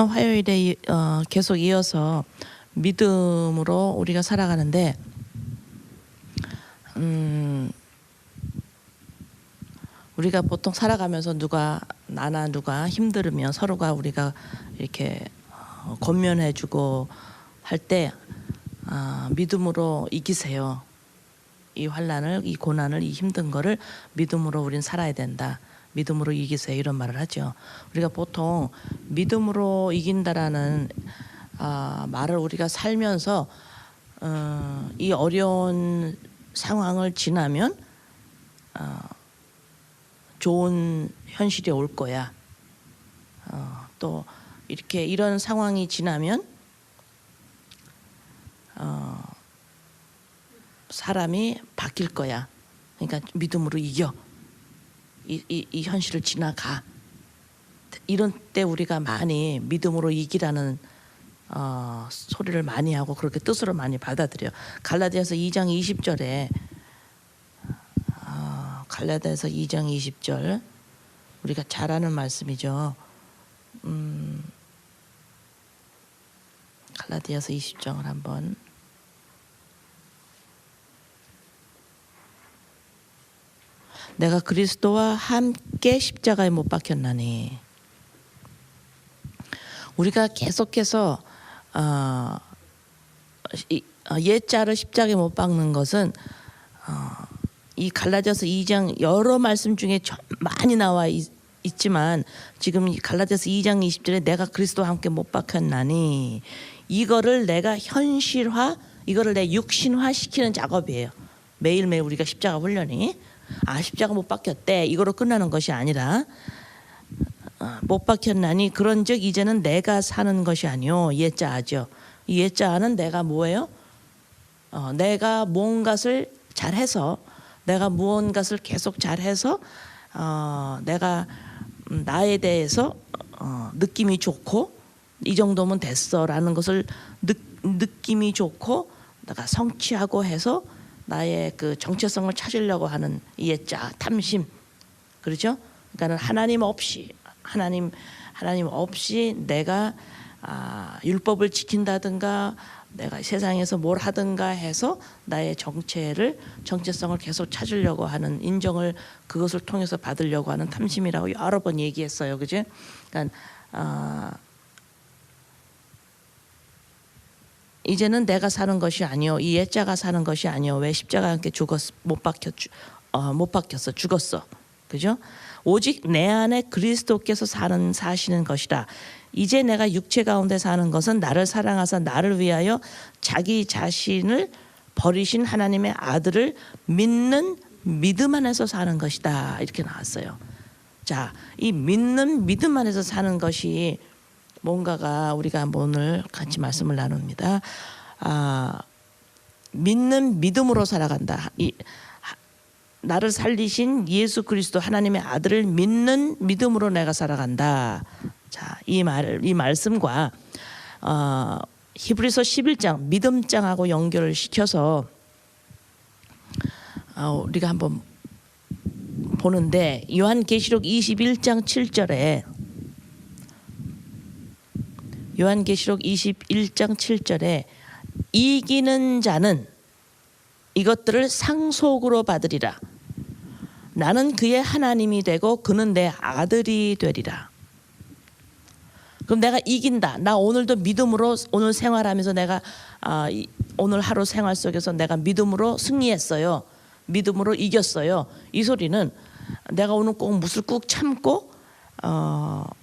화요일에 계속 이어서 믿음으로 우리가 살아가는데 우리가 보통 살아가면서 나나 누가 힘들으면 서로가 우리가 이렇게 권면해주고 할 때 믿음으로 이기세요. 이 환난을, 이 고난을, 이 힘든 거를 믿음으로 우린 살아야 된다. 믿음으로 이기세요. 이런 말을 하죠. 우리가 보통 믿음으로 이긴다라는 말을 우리가 살면서 이 어려운 상황을 지나면 좋은 현실이 올 거야. 또 이렇게 이런 상황이 지나면 사람이 바뀔 거야. 그러니까 믿음으로 이겨. 이 현실을 지나가. 이런 때 우리가 많이 믿음으로 이기라는 소리를 많이 하고 그렇게 뜻으로 많이 받아들여. 갈라디아서 2장 20절에 갈라디아서 2장 20절 우리가 잘 아는 말씀이죠. 갈라디아서 20장을 한번 내가 그리스도와 함께 십자가에 못 박혔나니. 우리가 계속해서 옛자를 십자가에 못 박는 것은 이 갈라디아서 2장 여러 말씀 중에 많이 나와 있지만 지금 이 갈라디아서 2장 20절에 내가 그리스도와 함께 못 박혔나니 이거를 내가 현실화, 이거를 내 육신화 시키는 작업이에요. 매일매일 우리가 십자가 훈련이 십자가 못 박혔대 이거로 끝나는 것이 아니라 못 박혔나니 그런즉 이제는 내가 사는 것이 아니요 옛자아죠. 이 옛자아는 내가 뭐예요? 내가 무언가를 잘해서 내가 무언가를 계속 잘해서 내가 나에 대해서 느낌이 좋고 이 정도면 됐어라는 것을 느낌이 좋고 내가 성취하고 해서 나의 그 정체성을 찾으려고 하는 옛자 탐심, 그렇죠? 그러니까 하나님 없이 내가 율법을 지킨다든가 내가 세상에서 뭘 하든가 해서 나의 정체성을 계속 찾으려고 하는 인정을 그것을 통해서 받으려고 하는 탐심이라고 여러 번 얘기했어요, 그죠? 그러니까 이제는 내가 사는 것이 아니요 이 옛자가 사는 것이 아니요 왜 십자가에 함께 못 박혔어 죽었어, 그죠? 오직 내 안에 그리스도께서 사시는 것이라. 이제 내가 육체 가운데 사는 것은 나를 사랑하사 나를 위하여 자기 자신을 버리신 하나님의 아들을 믿는 믿음 안에서 사는 것이다. 이렇게 나왔어요. 자, 이 믿는 믿음 안에서 사는 것이 뭔가가 우리가 오늘 같이 말씀을 나눕니다. 믿는 믿음으로 살아간다. 나를 살리신 예수 그리스도 하나님의 아들을 믿는 믿음으로 내가 살아간다. 자, 이 말씀과 히브리서 11장 믿음장하고 연결을 시켜서 우리가 한번 보는데 요한계시록 21장 7절에 요한계시록 21장 7절에 이기는 자는 이것들을 상속으로 받으리라. 나는 그의 하나님이 되고 그는 내 아들이 되리라. 그럼 내가 이긴다. 나 오늘도 믿음으로 오늘 생활하면서 내가 오늘 하루 생활 속에서 내가 믿음으로 승리했어요. 믿음으로 이겼어요. 이 소리는 내가 오늘 꼭 무술 꾹 참고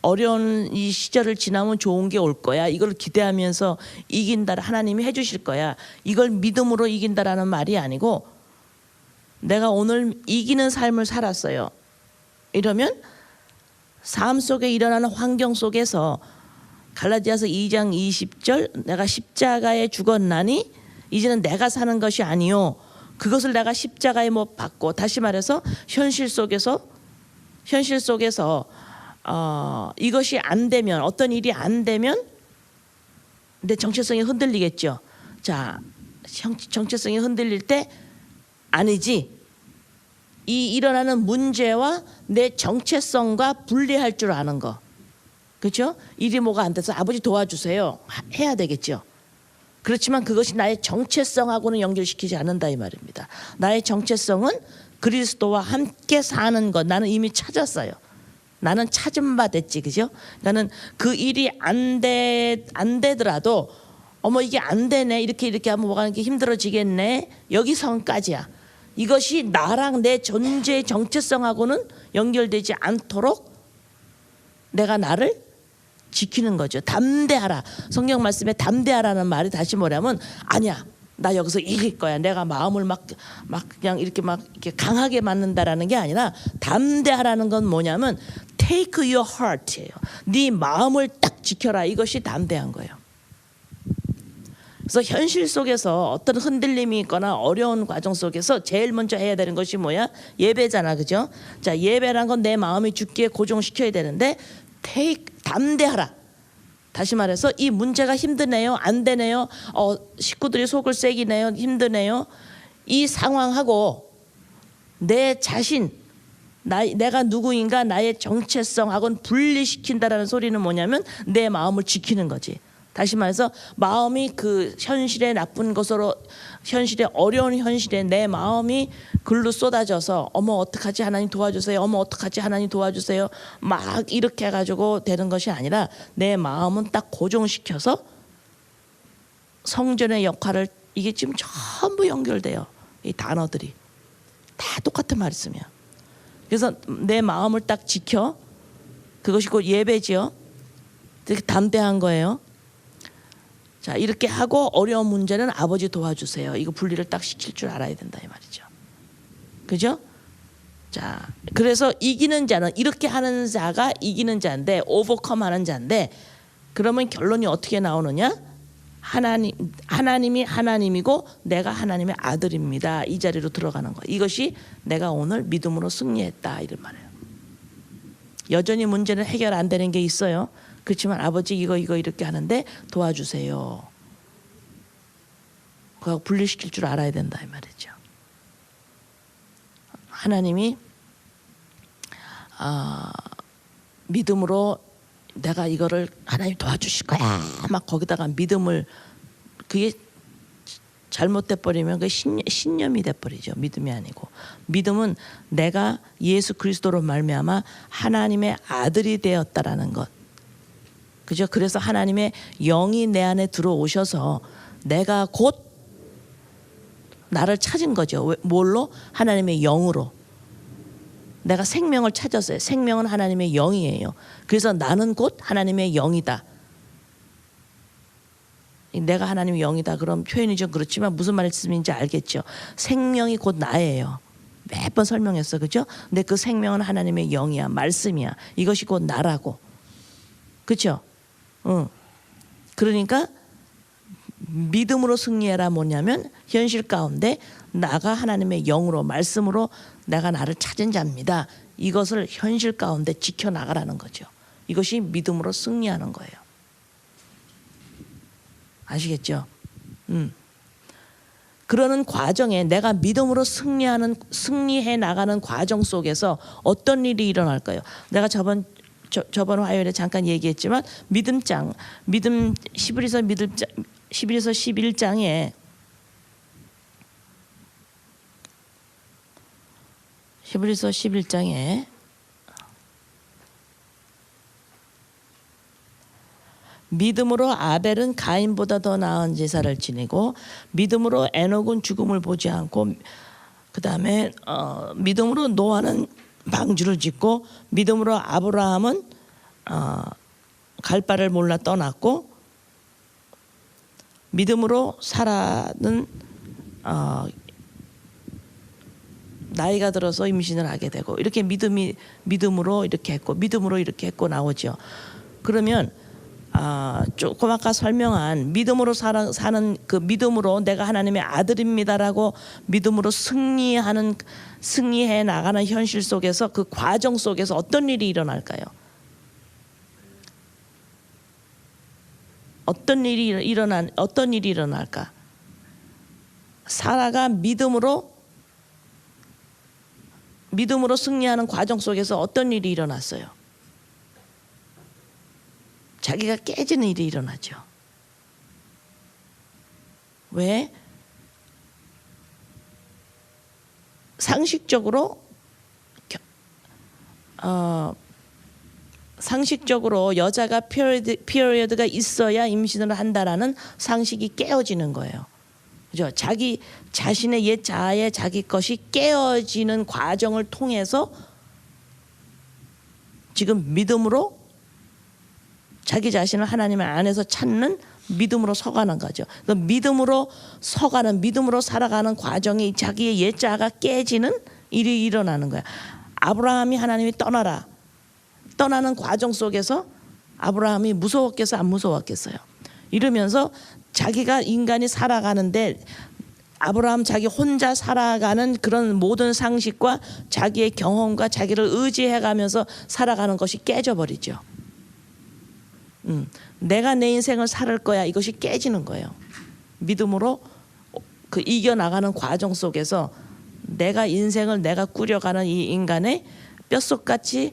어려운 이 시절을 지나면 좋은 게 올 거야. 이걸 기대하면서 이긴다. 하나님이 해주실 거야. 이걸 믿음으로 이긴다라는 말이 아니고 내가 오늘 이기는 삶을 살았어요. 이러면 삶 속에 일어나는 환경 속에서 갈라디아서 2장 20절 내가 십자가에 죽었나니 이제는 내가 사는 것이 아니요 그것을 내가 십자가에 못 박고 다시 말해서 현실 속에서 이것이 안 되면 어떤 일이 안 되면 내 정체성이 흔들리겠죠. 자, 정체성이 흔들릴 때 아니지. 이 일어나는 문제와 내 정체성과 분리할 줄 아는 거. 그렇죠? 일이 뭐가 안 돼서 아버지 도와주세요. 해야 되겠죠. 그렇지만 그것이 나의 정체성하고는 연결시키지 않는다 이 말입니다. 나의 정체성은 그리스도와 함께 사는 것. 나는 이미 찾았어요. 나는 찾은 바 됐지, 그죠? 나는 그 일이 안 되더라도 어머 이게 안 되네 이렇게 하면 뭐가 이렇게 힘들어지겠네 여기선까지야. 이것이 나랑 내 존재의 정체성하고는 연결되지 않도록 내가 나를 지키는 거죠. 담대하라. 성경 말씀에 담대하라는 말이 다시 뭐냐면 아니야. 나 여기서 이길 거야. 내가 마음을 막 그냥 이렇게 강하게 맞는다라는 게 아니라 담대하라는 건 뭐냐면 take your heart예요. 네 마음을 딱 지켜라. 이것이 담대한 거예요. 그래서 현실 속에서 어떤 흔들림이 있거나 어려운 과정 속에서 제일 먼저 해야 되는 것이 뭐야? 예배잖아, 그죠? 자, 예배란 건 내 마음이 죽기에 고정시켜야 되는데 담대하라. 다시 말해서 이 문제가 힘드네요, 안 되네요, 식구들이 속을 새기네요, 힘드네요. 이 상황하고 내 자신, 내가 누구인가 나의 정체성하고는 분리시킨다라는 소리는 뭐냐면 내 마음을 지키는 거지. 다시 말해서 마음이 그 현실의 나쁜 것으로 현실의 어려운 현실에 내 마음이 글로 쏟아져서 어머 어떡하지 하나님 도와주세요. 어머 어떡하지 하나님 도와주세요. 막 이렇게 해가지고 되는 것이 아니라 내 마음은 딱 고정시켜서 성전의 역할을 이게 지금 전부 연결돼요. 이 단어들이 다 똑같은 말씀이야. 그래서 내 마음을 딱 지켜 그것이 곧 예배지요. 되게 담대한 거예요. 자 이렇게 하고 어려운 문제는 아버지 도와주세요. 이거 분리를 딱 시킬 줄 알아야 된다 이 말이죠. 그죠? 자 그래서 이기는 자는 이렇게 하는 자가 이기는 자인데 오버컴 하는 자인데 그러면 결론이 어떻게 나오느냐? 하나님이 하나님이고 내가 하나님의 아들입니다. 이 자리로 들어가는 거. 이것이 내가 오늘 믿음으로 승리했다 이런 말이에요. 여전히 문제는 해결 안 되는 게 있어요. 그렇지만 아버지 이거 이렇게 하는데 도와주세요. 그거 분리시킬 줄 알아야 된다 이 말이죠. 하나님이 믿음으로 내가 이거를 하나님 도와주실 거야. 막 거기다가 믿음을 그게 잘못돼 버리면 그 신념이 돼 버리죠. 믿음이 아니고 믿음은 내가 예수 그리스도로 말미암아 하나님의 아들이 되었다라는 것. 그죠? 그래서 하나님의 영이 내 안에 들어오셔서 내가 곧 나를 찾은 거죠. 뭘로? 하나님의 영으로. 내가 생명을 찾았어요. 생명은 하나님의 영이에요. 그래서 나는 곧 하나님의 영이다. 내가 하나님의 영이다. 그럼 표현이 좀 그렇지만 무슨 말씀인지 알겠죠. 생명이 곧 나예요. 몇 번 설명했어. 그죠? 근데 그 생명은 하나님의 영이야. 말씀이야. 이것이 곧 나라고. 그렇죠? 그러니까 믿음으로 승리해라 뭐냐면 현실 가운데 나가 하나님의 영으로 말씀으로 내가 나를 찾은 자입니다. 이것을 현실 가운데 지켜나가라는 거죠. 이것이 믿음으로 승리하는 거예요. 아시겠죠? 그러는 과정에 내가 믿음으로 승리해 나가는 과정 속에서 어떤 일이 일어날까요? 내가 저번 화요일에 잠깐 얘기했지만 믿음 11서 11장에 히브리서 11장에 믿음으로 아벨은 가인보다 더 나은 제사를 지니고 믿음으로 에녹은 죽음을 보지 않고 그 다음에 믿음으로 노아는 방주를 짓고 믿음으로 아브라함은 갈 바를 몰라 떠났고 믿음으로 사라는 나이가 들어서 임신을 하게 되고 이렇게 믿음으로 이렇게 했고 믿음으로 이렇게 했고 나오죠. 그러면 조금 아까 설명한 믿음으로 사는 그 믿음으로 내가 하나님의 아들입니다라고 믿음으로 승리해 나가는 현실 속에서 그 과정 속에서 어떤 일이 일어날까요? 어떤 일이 일어날까? 사라가 믿음으로 승리하는 과정 속에서 어떤 일이 일어났어요? 자기가 깨지는 일이 일어나죠. 왜? 상식적으로 여자가 피리어드가 있어야 임신을 한다라는 상식이 깨어지는 거예요. 그죠? 자기 자신의 옛 자아의 자기 것이 깨어지는 과정을 통해서 지금 믿음으로 자기 자신을 하나님의 안에서 찾는 믿음으로 서가는 거죠. 그 믿음으로 서가는, 믿음으로 살아가는 과정이 자기의 옛 자아가 깨지는 일이 일어나는 거야. 아브라함이 하나님이 떠나는 과정 속에서 아브라함이 무서웠겠어, 안 무서웠겠어요? 이러면서 자기가 인간이 살아가는데 아브라함 자기 혼자 살아가는 그런 모든 상식과 자기의 경험과 자기를 의지해가면서 살아가는 것이 깨져버리죠. 내가 내 인생을 살 거야, 이것이 깨지는 거예요. 믿음으로 그 이겨나가는 과정 속에서 내가 인생을 내가 꾸려가는 이 인간의 뼛속같이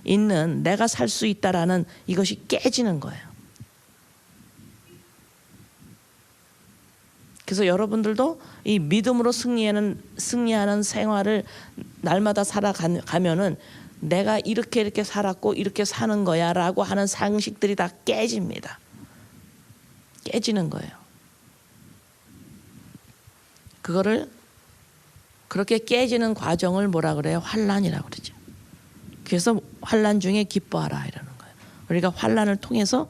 있는 내가 살 수 있다라는 이것이 깨지는 거예요. 그래서 여러분들도 이 믿음으로 승리하는 생활을 날마다 살아가면은 내가 이렇게 살았고 이렇게 사는 거야라고 하는 상식들이 다 깨집니다. 깨지는 거예요. 그거를 그렇게 깨지는 과정을 뭐라 그래요? 환난이라고 그러죠. 그래서 환난 중에 기뻐하라 이러는 거예요. 우리가 환난을 통해서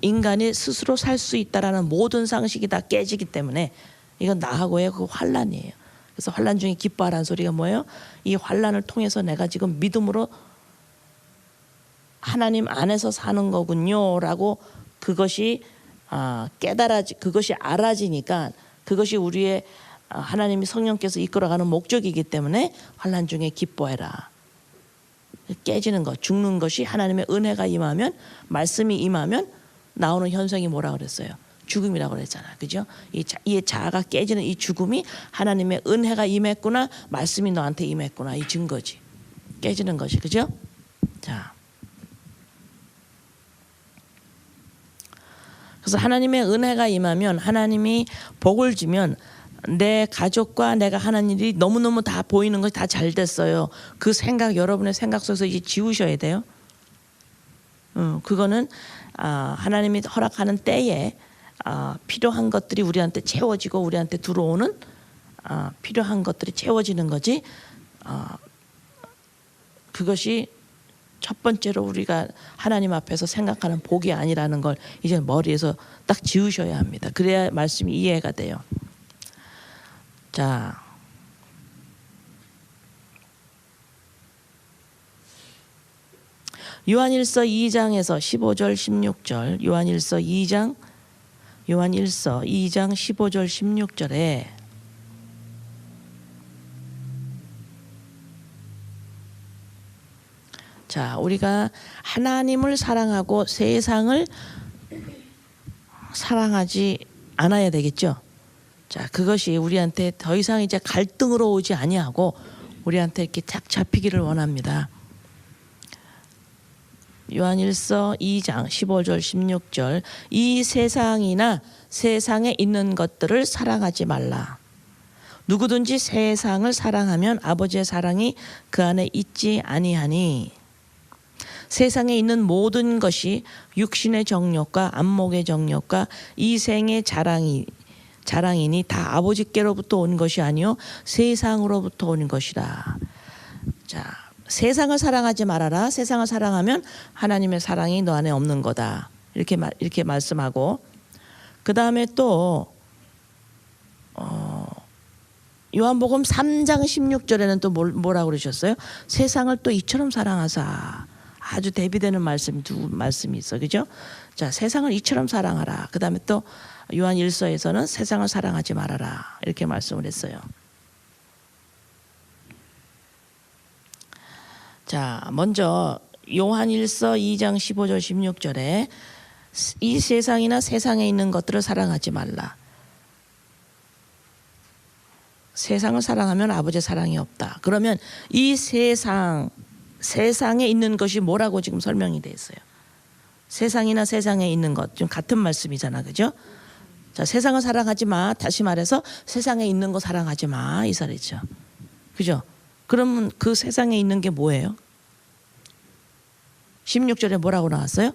인간이 스스로 살 수 있다라는 모든 상식이 다 깨지기 때문에 이건 나하고의 그 환난이에요. 그래서 환난 중에 기뻐하라는 소리가 뭐예요? 이 환난을 통해서 내가 지금 믿음으로 하나님 안에서 사는 거군요라고 그것이 그것이 알아지니까 그것이 우리의 하나님이 성령께서 이끌어가는 목적이기 때문에 환난 중에 기뻐해라. 깨지는 것, 죽는 것이 하나님의 은혜가 임하면, 말씀이 임하면 나오는 현상이 뭐라 그랬어요? 죽음이라고 그랬잖아요. 그죠? 이 자아가 깨지는 이 죽음이 하나님의 은혜가 임했구나, 말씀이 너한테 임했구나, 이 증거지. 깨지는 것이. 그죠? 자. 그래서 하나님의 은혜가 임하면, 하나님이 복을 주면 내 가족과 내가 하는 일이 너무너무 다 보이는 것이 다 잘 됐어요. 그 생각, 여러분의 생각 속에서 이제 지우셔야 돼요. 그거는 하나님이 허락하는 때에 필요한 것들이 우리한테 채워지고 우리한테 들어오는 필요한 것들이 채워지는 거지. 그것이 첫 번째로 우리가 하나님 앞에서 생각하는 복이 아니라는 걸 이제 머리에서 딱 지우셔야 합니다. 그래야 말씀이 이해가 돼요. 자, 요한일서 2장에서 15절 16절, 요한일서 2장 15절 16절에 자, 우리가 하나님을 사랑하고 세상을 사랑하지 않아야 되겠죠. 자, 그것이 우리한테 더 이상 이제 갈등으로 오지 아니하고 우리한테 이렇게 딱 잡히기를 원합니다. 요한일서 2장 15절 16절, 이 세상이나 세상에 있는 것들을 사랑하지 말라. 누구든지 세상을 사랑하면 아버지의 사랑이 그 안에 있지 아니하니, 세상에 있는 모든 것이 육신의 정욕과 안목의 정욕과 이생의 자랑이니 다 아버지께로부터 온 것이 아니요 세상으로부터 온 것이라. 자, 세상을 사랑하지 말아라. 세상을 사랑하면 하나님의 사랑이 너 안에 없는 거다. 이렇게 말씀하고, 그 다음에 또 요한복음 3장 16절에는 또 뭐라고 그러셨어요? 세상을 또 이처럼 사랑하사. 아주 대비되는 말씀이 두 말씀이 있어, 그죠? 자, 세상을 이처럼 사랑하라. 그 다음에 또 요한 1서에서는 세상을 사랑하지 말아라. 이렇게 말씀을 했어요. 자, 먼저 요한 1서 2장 15절 16절에 이 세상이나 세상에 있는 것들을 사랑하지 말라. 세상을 사랑하면 아버지의 사랑이 없다. 그러면 이 세상에 있는 것이 뭐라고 지금 설명이 돼 있어요? 세상이나 세상에 있는 것 좀 같은 말씀이잖아, 그죠? 자, 세상을 사랑하지 마. 다시 말해서 세상에 있는 거 사랑하지 마 이 소리죠, 그죠? 그러면 그 세상에 있는 게 뭐예요? 16절에 뭐라고 나왔어요?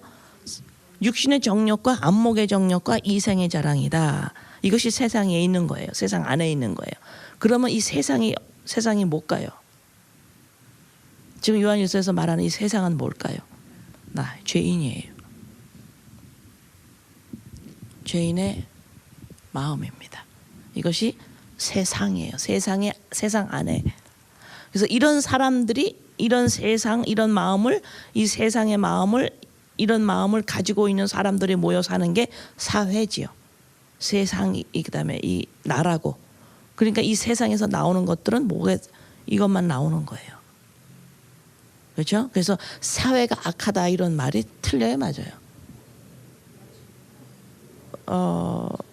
육신의 정욕과 안목의 정욕과 이생의 자랑이다. 이것이 세상에 있는 거예요. 세상 안에 있는 거예요. 그러면 이 세상이 뭘까요? 지금 요한일서에서 말하는 이 세상은 뭘까요? 죄인이에요. 죄인의 마음입니다. 이것이 세상이에요. 세상 안에. 그래서 이런 사람들이 이런 세상, 이런 마음을, 이 세상의 마음을, 이런 마음을 가지고 있는 사람들이 모여 사는 게 사회지요. 세상이 그다음에 이 나라고. 그러니까 이 세상에서 나오는 것들은 이것만 나오는 거예요. 그렇죠? 그래서 사회가 악하다 이런 말이 틀려요, 맞아요?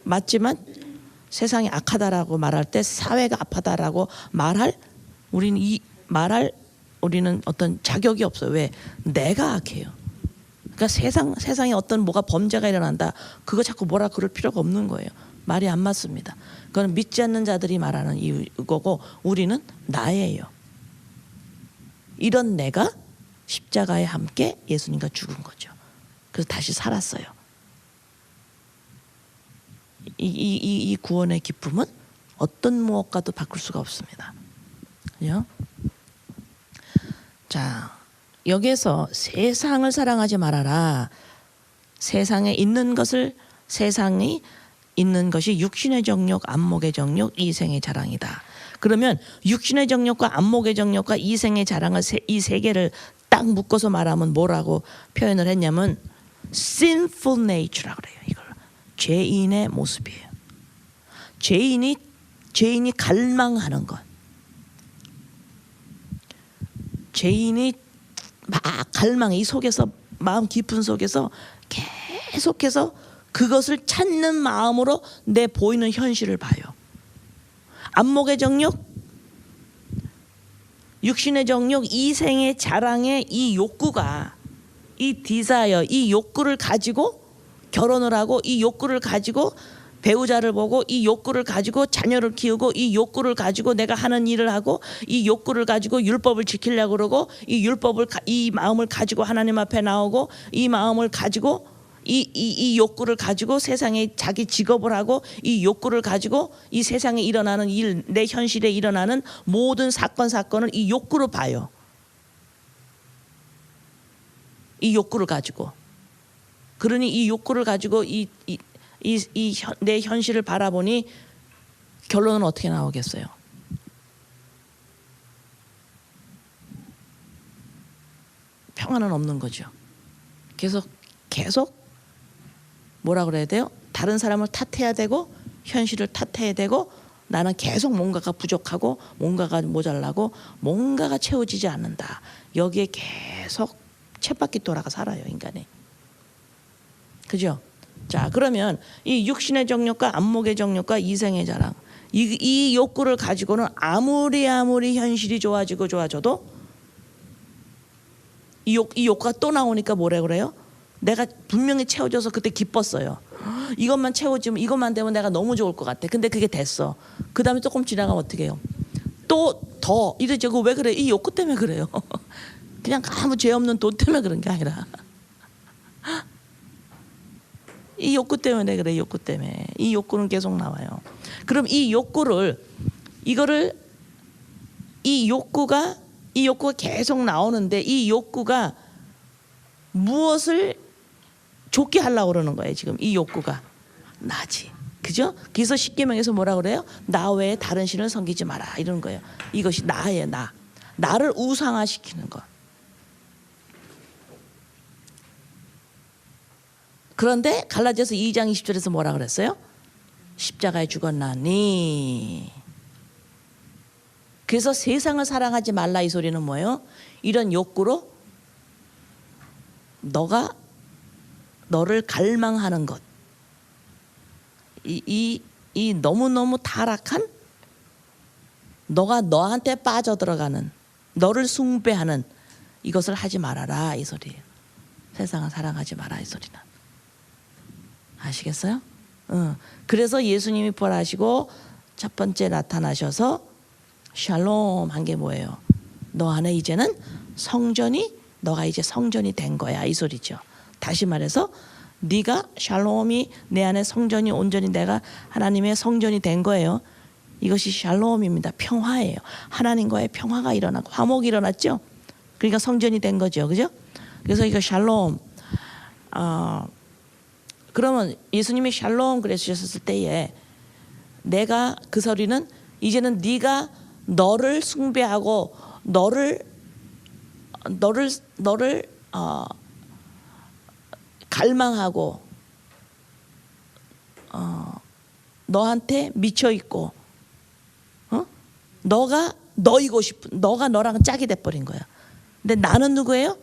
맞지만 세상이 악하다라고 말할 때 사회가 악하다라고 우리는 어떤 자격이 없어요. 왜? 내가 악해요. 그러니까 세상에 어떤 뭐가 범죄가 일어난다. 그거 자꾸 뭐라 그럴 필요가 없는 거예요. 말이 안 맞습니다. 그건 믿지 않는 자들이 말하는 이거고 우리는 나예요. 이런 내가 십자가에 함께 예수님과 죽은 거죠. 그래서 다시 살았어요. 이 구원의 기쁨은 어떤 무엇과도 바꿀 수가 없습니다. 그죠? 자, 여기에서 세상을 사랑하지 말아라. 세상에 있는 것이 육신의 정욕, 안목의 정욕, 이생의 자랑이다. 그러면 육신의 정욕과 안목의 정욕과 이생의 자랑을 이 세 개를 딱 묶어서 말하면 뭐라고 표현을 했냐면 sinful nature라고 그래요. 이걸 죄인의 모습이에요. 죄인이 갈망하는 것. 죄인이 막 갈망해. 이 속에서 마음 깊은 속에서 계속해서 그것을 찾는 마음으로 내 보이는 현실을 봐요. 안목의 정욕, 육신의 정욕, 이생의 자랑의 이 욕구가 이 디자이어, 이 욕구를 가지고 결혼을 하고 이 욕구를 가지고 배우자를 보고 이 욕구를 가지고 자녀를 키우고 이 욕구를 가지고 내가 하는 일을 하고 이 욕구를 가지고 율법을 지키려고 그러고 이 마음을 가지고 하나님 앞에 나오고 이 마음을 가지고 이 욕구를 가지고 세상에 자기 직업을 하고 이 욕구를 가지고 이 세상에 일어나는 일, 내 현실에 일어나는 모든 사건을 이 욕구로 봐요. 이 욕구를 가지고. 그러니 이 욕구를 가지고 내 현실을 바라보니 결론은 어떻게 나오겠어요? 평안은 없는 거죠. 계속 뭐라 그래야 돼요? 다른 사람을 탓해야 되고 현실을 탓해야 되고 나는 계속 뭔가가 부족하고 뭔가가 모자라고 뭔가가 채워지지 않는다. 여기에 계속 쳇바퀴 돌아가 살아요, 인간이. 그죠? 자, 그러면 이 육신의 정욕과 안목의 정욕과 이생의 자랑, 이 욕구를 가지고는 아무리 현실이 좋아져도 이 욕구가 또 나오니까 뭐라 그래요? 내가 분명히 채워져서 그때 기뻤어요. 이것만 채워지면, 이것만 되면 내가 너무 좋을 것 같아. 근데 그게 됐어. 그 다음에 조금 지나가면 어떻게 해요? 또 더 이래저래. 왜 그래? 이 욕구 때문에 그래요. 그냥 아무 죄 없는 돈 때문에 그런 게 아니라 이 욕구 때문에 그래. 욕구 때문에. 이 욕구는 계속 나와요. 그럼 이 욕구가 계속 나오는데 이 욕구가 무엇을 좋게 하려고 그러는 거예요. 지금 이 욕구가 나지. 그죠? 그래서 십계명에서 뭐라 그래요? 나 외에 다른 신을 섬기지 마라 이러는 거예요. 이것이 나예요. 나를 우상화시키는 것. 그런데 갈라디아서 2장 20절에서 뭐라 그랬어요? 십자가에 죽었나니. 그래서 세상을 사랑하지 말라 이 소리는 뭐예요? 이런 욕구로 너를 갈망하는 것. 이 너무너무 타락한 너가 너한테 빠져들어가는 너를 숭배하는 이것을 하지 말아라 이 소리예요. 세상을 사랑하지 마라 이 소리는. 아시겠어요? 그래서 예수님이 부활하시고 첫 번째 나타나셔서 샬롬 한 게 뭐예요? 너 안에 이제는 너가 이제 성전이 된 거야 이 소리죠. 다시 말해서 네가 샬롬이 내 안에 성전이 온전히 내가 하나님의 성전이 된 거예요. 이것이 샬롬입니다. 평화예요. 하나님과의 평화가 일어나고 화목이 일어났죠. 그러니까 성전이 된 거죠. 그죠? 그래서 이거 샬롬. 그러면 예수님이 샬롬 그러셨을 때에 내가 그 소리는 이제는 네가 너를 숭배하고 너를 갈망하고 너한테 미쳐 있고 너가 너이고 싶은 너가 너랑 짝이 돼 버린 거야. 근데 나는 누구예요?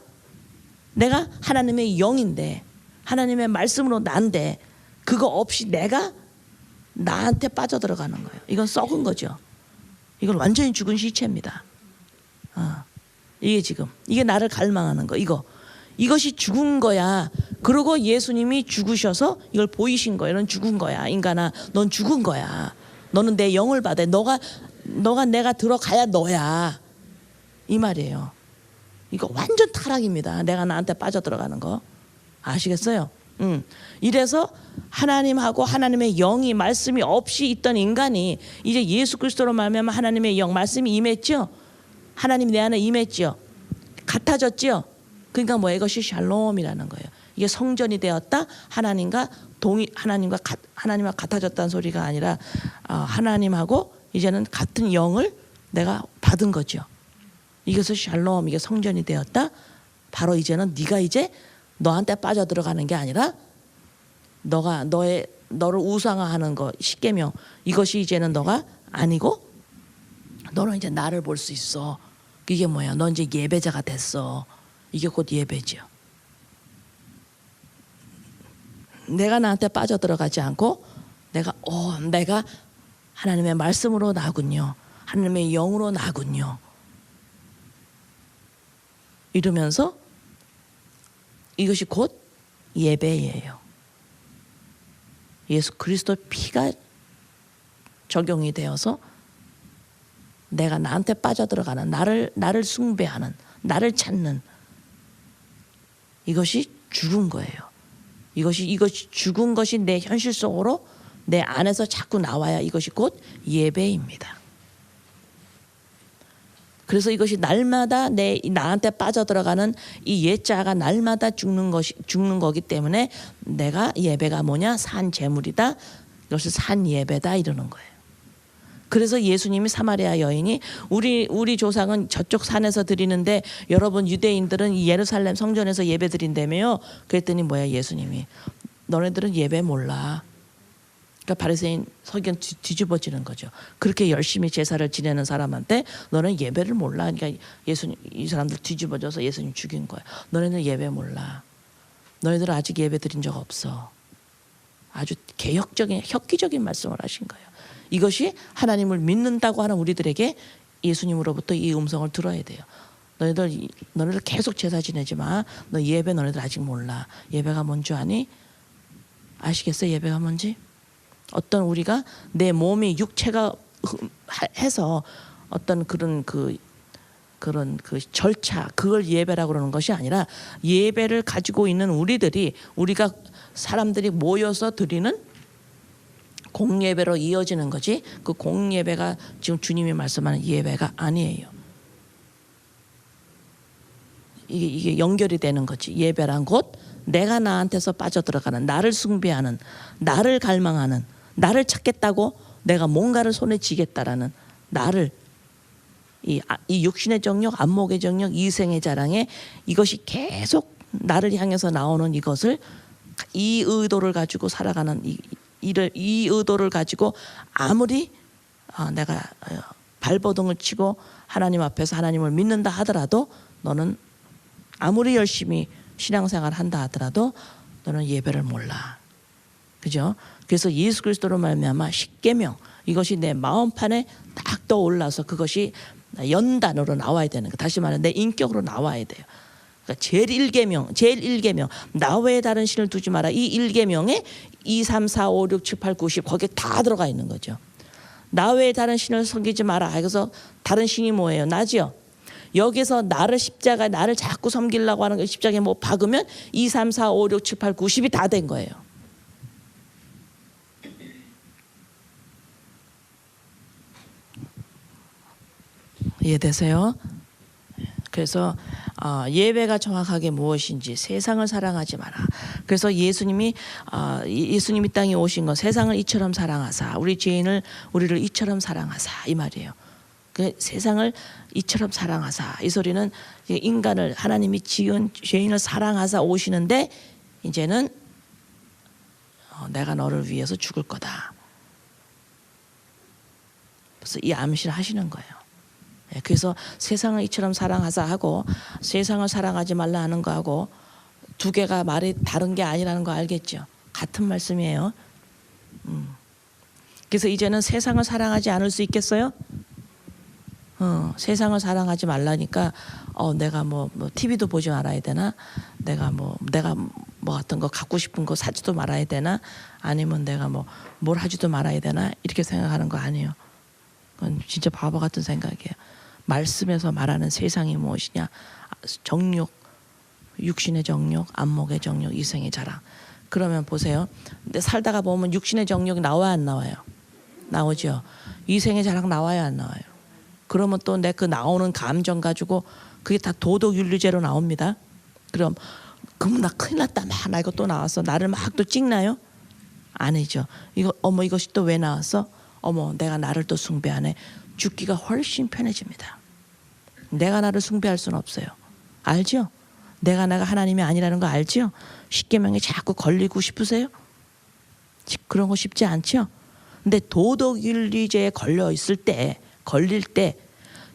내가 하나님의 영인데 하나님의 말씀으로 난데 그거 없이 내가 나한테 빠져들어가는 거예요. 이건 썩은 거죠. 이건 완전히 죽은 시체입니다. 이게 나를 갈망하는 거. 이것이 죽은 거야. 그리고 예수님이 죽으셔서 이걸 보이신 거예요. 넌 죽은 거야. 인간아, 넌 죽은 거야. 너는 내 영을 받아. 너가 내가 들어가야 너야. 이 말이에요. 이거 완전 타락입니다. 내가 나한테 빠져들어가는 거. 아시겠어요? 이래서 하나님하고 하나님의 영이 말씀이 없이 있던 인간이 이제 예수 그리스도로 말미암아 하나님의 영 말씀이 임했죠. 하나님 내 안에 임했죠. 같아졌죠. 그러니까 뭐예요? 이것이 샬롬이라는 거예요. 이게 성전이 되었다. 하나님과 같아졌다는 소리가 아니라 하나님하고 이제는 같은 영을 내가 받은 거죠. 이것을 샬롬, 이게 성전이 되었다. 바로 이제는 네가 이제 너한테 빠져 들어가는 게 아니라 너를 우상화하는 거 십계명 이것이 이제는 너가 아니고 너는 이제 나를 볼 수 있어. 이게 뭐야? 너 이제 예배자가 됐어. 이게 곧 예배죠. 내가 나한테 빠져 들어가지 않고 내가 하나님의 말씀으로 나군요. 하나님의 영으로 나군요. 이러면서 이것이 곧 예배예요. 예수 그리스도의 피가 적용이 되어서 내가 나한테 빠져들어가는 나를 숭배하는 나를 찾는 이것이 죽은 거예요. 이것이 죽은 것이 내 현실 속으로 내 안에서 자꾸 나와야 이것이 곧 예배입니다. 그래서 이것이 날마다 나한테 빠져들어가는 이 옛자가 날마다 죽는 거기 때문에 내가 예배가 뭐냐? 산 제물이다. 이것을 산 예배다 이러는 거예요. 그래서 예수님이 사마리아 여인이 우리 조상은 저쪽 산에서 드리는데 여러분 유대인들은 예루살렘 성전에서 예배 드린다며요. 그랬더니 뭐야? 예수님이 너네들은 예배 몰라. 그러니까 바리새인 석견 뒤집어지는 거죠. 그렇게 열심히 제사를 지내는 사람한테 너는 예배를 몰라. 그러니까 예수님 이 사람들 뒤집어져서 예수님 죽인 거야. 너네는 예배 몰라. 너네들은 아직 예배 드린 적 없어. 아주 개혁적인 혁기적인 말씀을 하신 거예요. 이것이 하나님을 믿는다고 하는 우리들에게 예수님으로부터 이 음성을 들어야 돼요. 너네들 계속 제사 지내지 마. 너 예배 너네들 아직 몰라. 예배가 뭔 줄 아니? 아시겠어요? 예배가 뭔지? 어떤 우리가 내 몸이 육체가 해서 어떤 그런 절차 그걸 예배라고 그러는 것이 아니라 예배를 가지고 있는 우리가 사람들이 모여서 드리는 공예배로 이어지는 거지. 그 공예배가 지금 주님이 말씀하는 예배가 아니에요. 이게 연결이 되는 거지. 예배란 곧 내가 나한테서 빠져들어가는 나를 숭배하는 나를 갈망하는 나를 찾겠다고 내가 뭔가를 손에 쥐겠다라는 나를 이 육신의 정욕, 안목의 정욕, 이생의 자랑에 이것이 계속 나를 향해서 나오는 이것을 이 의도를 가지고 살아가는 이 의도를 가지고 아무리 내가 발버둥을 치고 하나님 앞에서 하나님을 믿는다 하더라도 너는 아무리 열심히 신앙생활을 한다 하더라도 너는 예배를 몰라. 그죠? 그래서 예수 그리스도로 말미암아 십계명 이것이 내 마음판에 딱 떠올라서 그것이 연단으로 나와야 되는 거. 다시 말해 내 인격으로 나와야 돼요. 그러니까 제일 1계명 나 외에 다른 신을 두지 마라. 이 1계명에 2, 3, 4, 5, 6, 7, 8, 9, 10 거기에 다 들어가 있는 거죠. 나 외에 다른 신을 섬기지 마라. 그래서 다른 신이 뭐예요? 나지요. 여기서 나를 십자가에 나를 자꾸 섬기려고 하는 거 십자가에 뭐 박으면 2, 3, 4, 5, 6, 7, 8, 9, 10이 다 된 거예요. 이해되세요? 그래서 예배가 정확하게 무엇인지 세상을 사랑하지 마라. 그래서 예수님이 땅에 오신 건 세상을 이처럼 사랑하사 우리를 이처럼 사랑하사 이 말이에요. 그 세상을 이처럼 사랑하사 이 소리는 인간을 하나님이 지은 죄인을 사랑하사 오시는데 이제는 내가 너를 위해서 죽을 거다. 그래서 이 암시를 하시는 거예요. 그래서 세상을 이처럼 사랑하사 하고 세상을 사랑하지 말라 하는 거하고 두 개가 말이 다른 게 아니라는 거 알겠죠? 같은 말씀이에요. 그래서 이제는 세상을 사랑하지 않을 수 있겠어요? 세상을 사랑하지 말라니까 내가 뭐 TV도 보지 말아야 되나? 내가 뭐 같은 거 갖고 싶은 거 사지도 말아야 되나? 아니면 내가 뭘 하지도 말아야 되나? 이렇게 생각하는 거 아니에요. 그건 진짜 바보 같은 생각이에요. 말씀에서 말하는 세상이 무엇이냐? 정욕, 육신의 정욕, 안목의 정욕, 이생의 자랑. 그러면 보세요. 근데 살다가 보면 육신의 정욕이 나와요, 안 나와요? 나오죠. 이생의 자랑 나와요, 안 나와요? 그러면 또 내 그 나오는 감정 가지고 그게 다 도덕윤리죄로 나옵니다. 그럼 나 큰일 났다. 나 이거 또 나왔어. 나를 막 또 찍나요? 아니죠. 이것이 또 왜 나왔어? 내가 나를 또 숭배하네. 죽기가 훨씬 편해집니다. 내가 나를 숭배할 수는 없어요. 알죠? 내가 하나님이 아니라는 거 알죠? 십계명에 자꾸 걸리고 싶으세요? 그런 거 쉽지 않죠? 근데 도덕윤리죄에 걸릴 때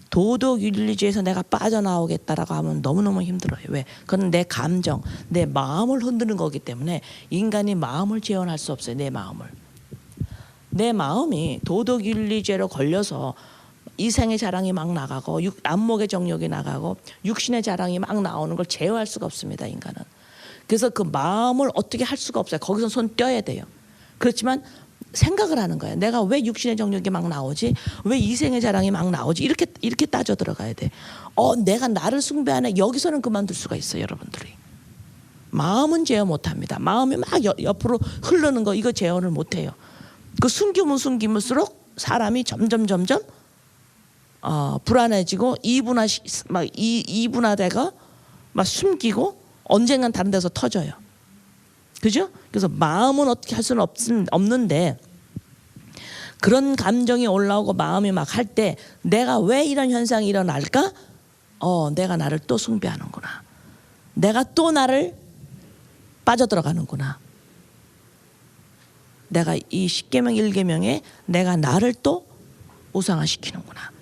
도덕윤리죄에서 내가 빠져나오겠다라고 하면 너무너무 힘들어요. 왜? 그건 내 감정, 내 마음을 흔드는 거기 때문에 인간이 마음을 재현할 수 없어요. 내 마음이 도덕윤리죄로 걸려서 이생의 자랑이 막 나가고 안목의 정욕이 나가고 육신의 자랑이 막 나오는 걸 제어할 수가 없습니다. 인간은. 그래서 그 마음을 어떻게 할 수가 없어요. 거기서 손 떼야 돼요. 그렇지만 생각을 하는 거예요. 내가 왜 육신의 정욕이 막 나오지? 왜 이생의 자랑이 막 나오지? 이렇게 따져 들어가야 돼. 내가 나를 숭배하네. 여기서는 그만둘 수가 있어요. 여러분들이. 마음은 제어 못합니다. 마음이 막 옆으로 흐르는 거 이거 제어를 못해요. 그 숨기면수록 사람이 점점 불안해지고 이분화되고 막 숨기고 언젠간 다른 데서 터져요. 그죠? 그래서 마음은 어떻게 할 수는 없는데 그런 감정이 올라오고 마음이 막 할 때 내가 왜 이런 현상이 일어날까? 내가 나를 또 숭배하는구나. 내가 또 나를 빠져들어가는구나. 내가 이 십계명 1계명에 내가 나를 또 우상화시키는구나.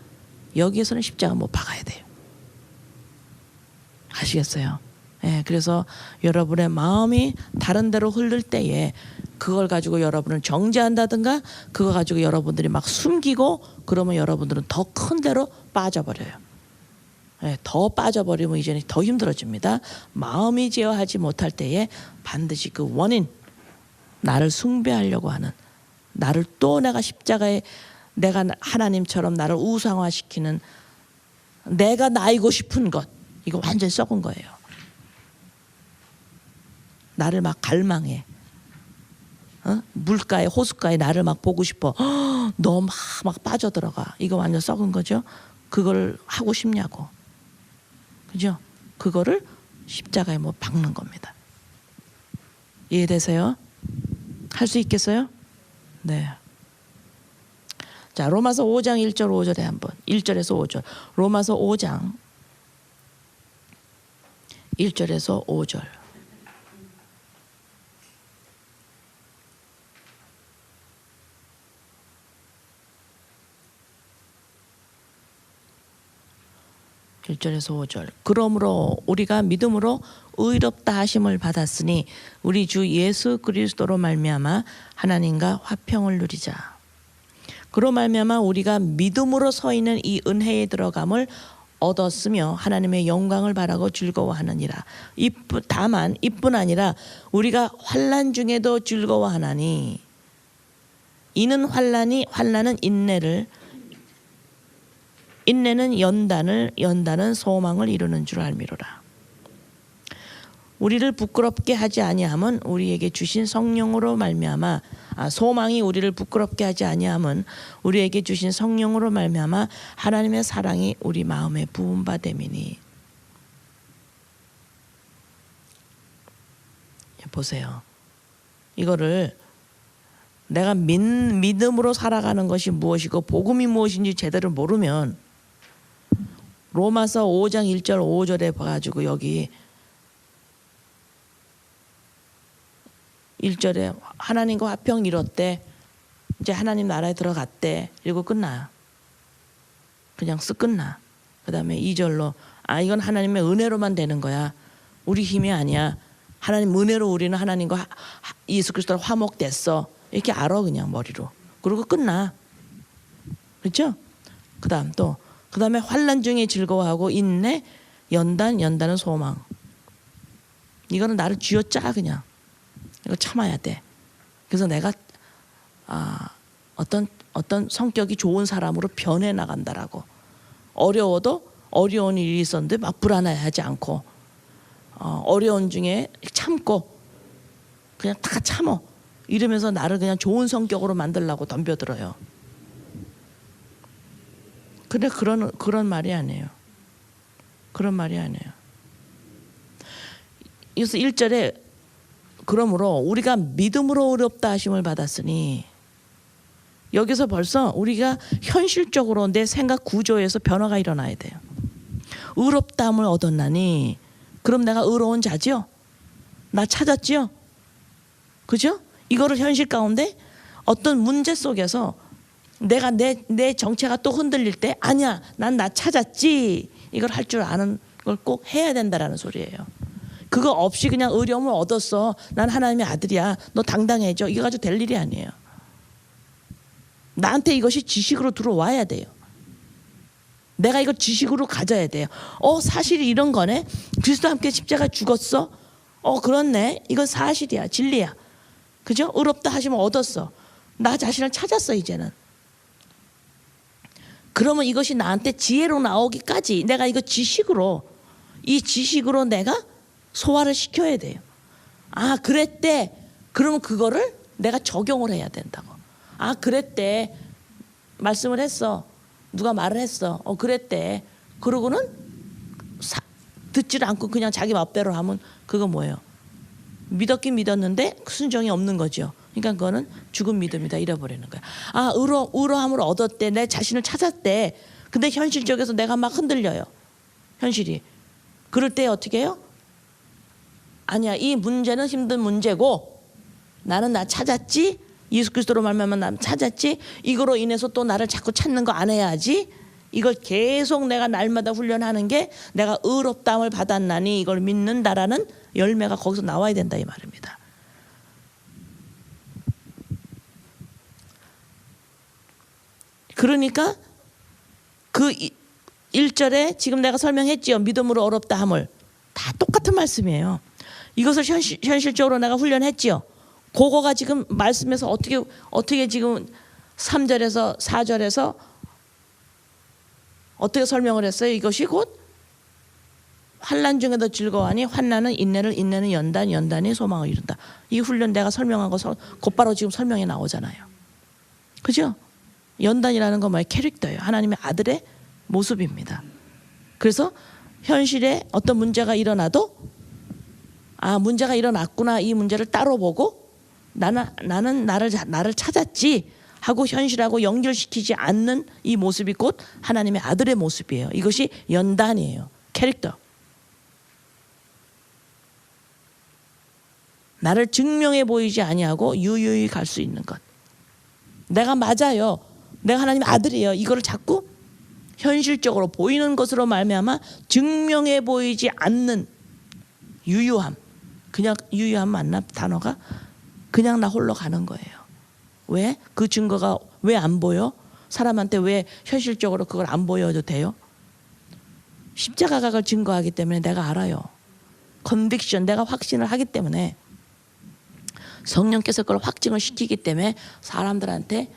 여기에서는 십자가 못 박아야 돼요. 아시겠어요? 그래서 여러분의 마음이 다른 데로 흐를 때에 그걸 가지고 여러분을 정죄한다든가 그거 가지고 여러분들이 막 숨기고 그러면 여러분들은 더 큰 데로 빠져버려요. 더 빠져버리면 이제는 더 힘들어집니다. 마음이 제어하지 못할 때에 반드시 그 원인, 나를 숭배하려고 하는, 나를 또 내가 십자가에 내가 하나님처럼 나를 우상화시키는 내가 나이고 싶은 것, 이거 완전 썩은 거예요. 나를 막 갈망해. 물가에 호숫가에 나를 막 보고 싶어. 너 막 빠져들어가. 이거 완전 썩은 거죠. 그걸 하고 싶냐고. 그죠? 그거를 십자가에 박는 겁니다. 이해되세요? 할 수 있겠어요? 네. 자, 로마서 5장 1절 5절에 한번 1절에서 5절. 로마서 5장 1절에서 5절. (1절에서 5절) 그러므로 우리가 믿음으로 의롭다 하심을 받았으니 우리 주 예수 그리스도로 말미암아 하나님과 화평을 누리자. 그로 말미암아 우리가 믿음으로 서 있는 이 은혜에 들어감을 얻었으며 하나님의 영광을 바라고 즐거워하느니라. 다만 이뿐 아니라 우리가 환난 중에도 즐거워하나니 이는 환난은 인내를, 인내는 연단을, 연단은 소망을 이루는 줄 알미로라. 우리를 부끄럽게 하지 아니함은 우리에게 주신 성령으로 말미암아, 소망이 우리를 부끄럽게 하지 아니함은 우리에게 주신 성령으로 말미암아 하나님의 사랑이 우리 마음에 부은 바 됨이니. 보세요. 이거를 내가 믿음으로 살아가는 것이 무엇이고 복음이 무엇인지 제대로 모르면 로마서 5장 1절 5절에 봐가지고 여기 1절에 하나님과 화평 이뤘대. 이제 하나님 나라에 들어갔대. 이러고 끝나요. 그냥 쓱 끝나. 그 다음에 2절로 이건 하나님의 은혜로만 되는 거야. 우리 힘이 아니야. 하나님 은혜로 우리는 하나님과 예수 그리스도로 화목됐어. 이렇게 알아 그냥 머리로. 그러고 끝나. 그렇죠? 그 다음에 환난 중에 즐거워하고 인내, 연단은 소망. 이거는 나를 쥐어짜 그냥. 이거 참아야 돼. 그래서 내가 어떤 성격이 좋은 사람으로 변해 나간다라고. 어려워도 어려운 일이 있었는데 막 불안해하지 않고 어려운 중에 참고 그냥 다 참어. 이러면서 나를 그냥 좋은 성격으로 만들려고 덤벼들어요. 근데 그런 말이 아니에요. 그런 말이 아니에요. 그래서 1절에 그러므로 우리가 믿음으로 의롭다 하심을 받았으니, 여기서 벌써 우리가 현실적으로 내 생각 구조에서 변화가 일어나야 돼요. 의롭다함을 얻었나니 그럼 내가 의로운 자지요? 나 찾았지요? 그죠? 이거를 현실 가운데 어떤 문제 속에서 내가 내 정체가 또 흔들릴 때 아니야, 난 나 찾았지, 이걸 할 줄 아는 걸 꼭 해야 된다라는 소리예요. 그거 없이 그냥 의로움을 얻었어, 난 하나님의 아들이야, 너 당당해져, 이거 가지고 될 일이 아니에요. 나한테 이것이 지식으로 들어와야 돼요. 내가 이걸 지식으로 가져야 돼요. 사실이 이런 거네. 그리스도와 함께 십자가 죽었어. 그렇네. 이건 사실이야, 진리야. 그죠? 의롭다 하시면 얻었어. 나 자신을 찾았어 이제는. 그러면 이것이 나한테 지혜로 나오기까지 내가 이거 이 지식으로 내가 소화를 시켜야 돼요. 그랬대. 그러면 그거를 내가 적용을 해야 된다고. 그랬대. 말씀을 했어. 누가 말을 했어. 그랬대. 그러고는 듣지를 않고 그냥 자기 맘대로 하면 그거 뭐예요? 믿었긴 믿었는데 순종이 없는 거죠. 그러니까 그거는 죽은 믿음이다, 잃어버리는 거야. 의로함을 얻었대. 내 자신을 찾았대. 근데 현실적에서 내가 막 흔들려요. 현실이. 그럴 때 어떻게 해요? 아니야, 이 문제는 힘든 문제고 나는 나 찾았지. 예수 그리스도로 말미암아 나 찾았지. 이거로 인해서 또 나를 자꾸 찾는 거 안 해야지. 이걸 계속 내가 날마다 훈련하는 게 내가 의롭다함을 받았나니 이걸 믿는다라는 열매가 거기서 나와야 된다 이 말입니다. 그러니까 그 1절에 지금 내가 설명했지요. 믿음으로 어렵다함을. 다 똑같은 말씀이에요. 이것을 현실적으로 내가 훈련했지요. 그거가 지금 말씀에서 어떻게 지금 3절에서 4절에서 어떻게 설명을 했어요? 이것이 곧 환난 중에도 즐거워하니 환난은 인내를, 인내는 연단, 연단이 소망을 이룬다. 이 훈련 내가 설명한 거 곧바로 지금 설명이 나오잖아요. 그죠? 연단이라는 건 뭐예요? 캐릭터예요. 하나님의 아들의 모습입니다. 그래서 현실에 어떤 문제가 일어나도 문제가 일어났구나, 이 문제를 따로 보고 나는 나를 찾았지 하고 현실하고 연결시키지 않는 이 모습이 곧 하나님의 아들의 모습이에요. 이것이 연단이에요. 캐릭터. 나를 증명해 보이지 아니하고 유유히 갈 수 있는 것. 내가 맞아요. 내가 하나님의 아들이에요. 이거를 자꾸 현실적으로 보이는 것으로 말미암아 증명해 보이지 않는 유유함. 그냥 유유함 맞나 단어가? 그냥 나 홀로 가는 거예요. 왜? 그 증거가 왜 안 보여? 사람한테 왜 현실적으로 그걸 안 보여도 돼요? 십자가가 증거하기 때문에 내가 알아요. 컨빅션, 내가 확신을 하기 때문에 성령께서 그걸 확증을 시키기 때문에 사람들한테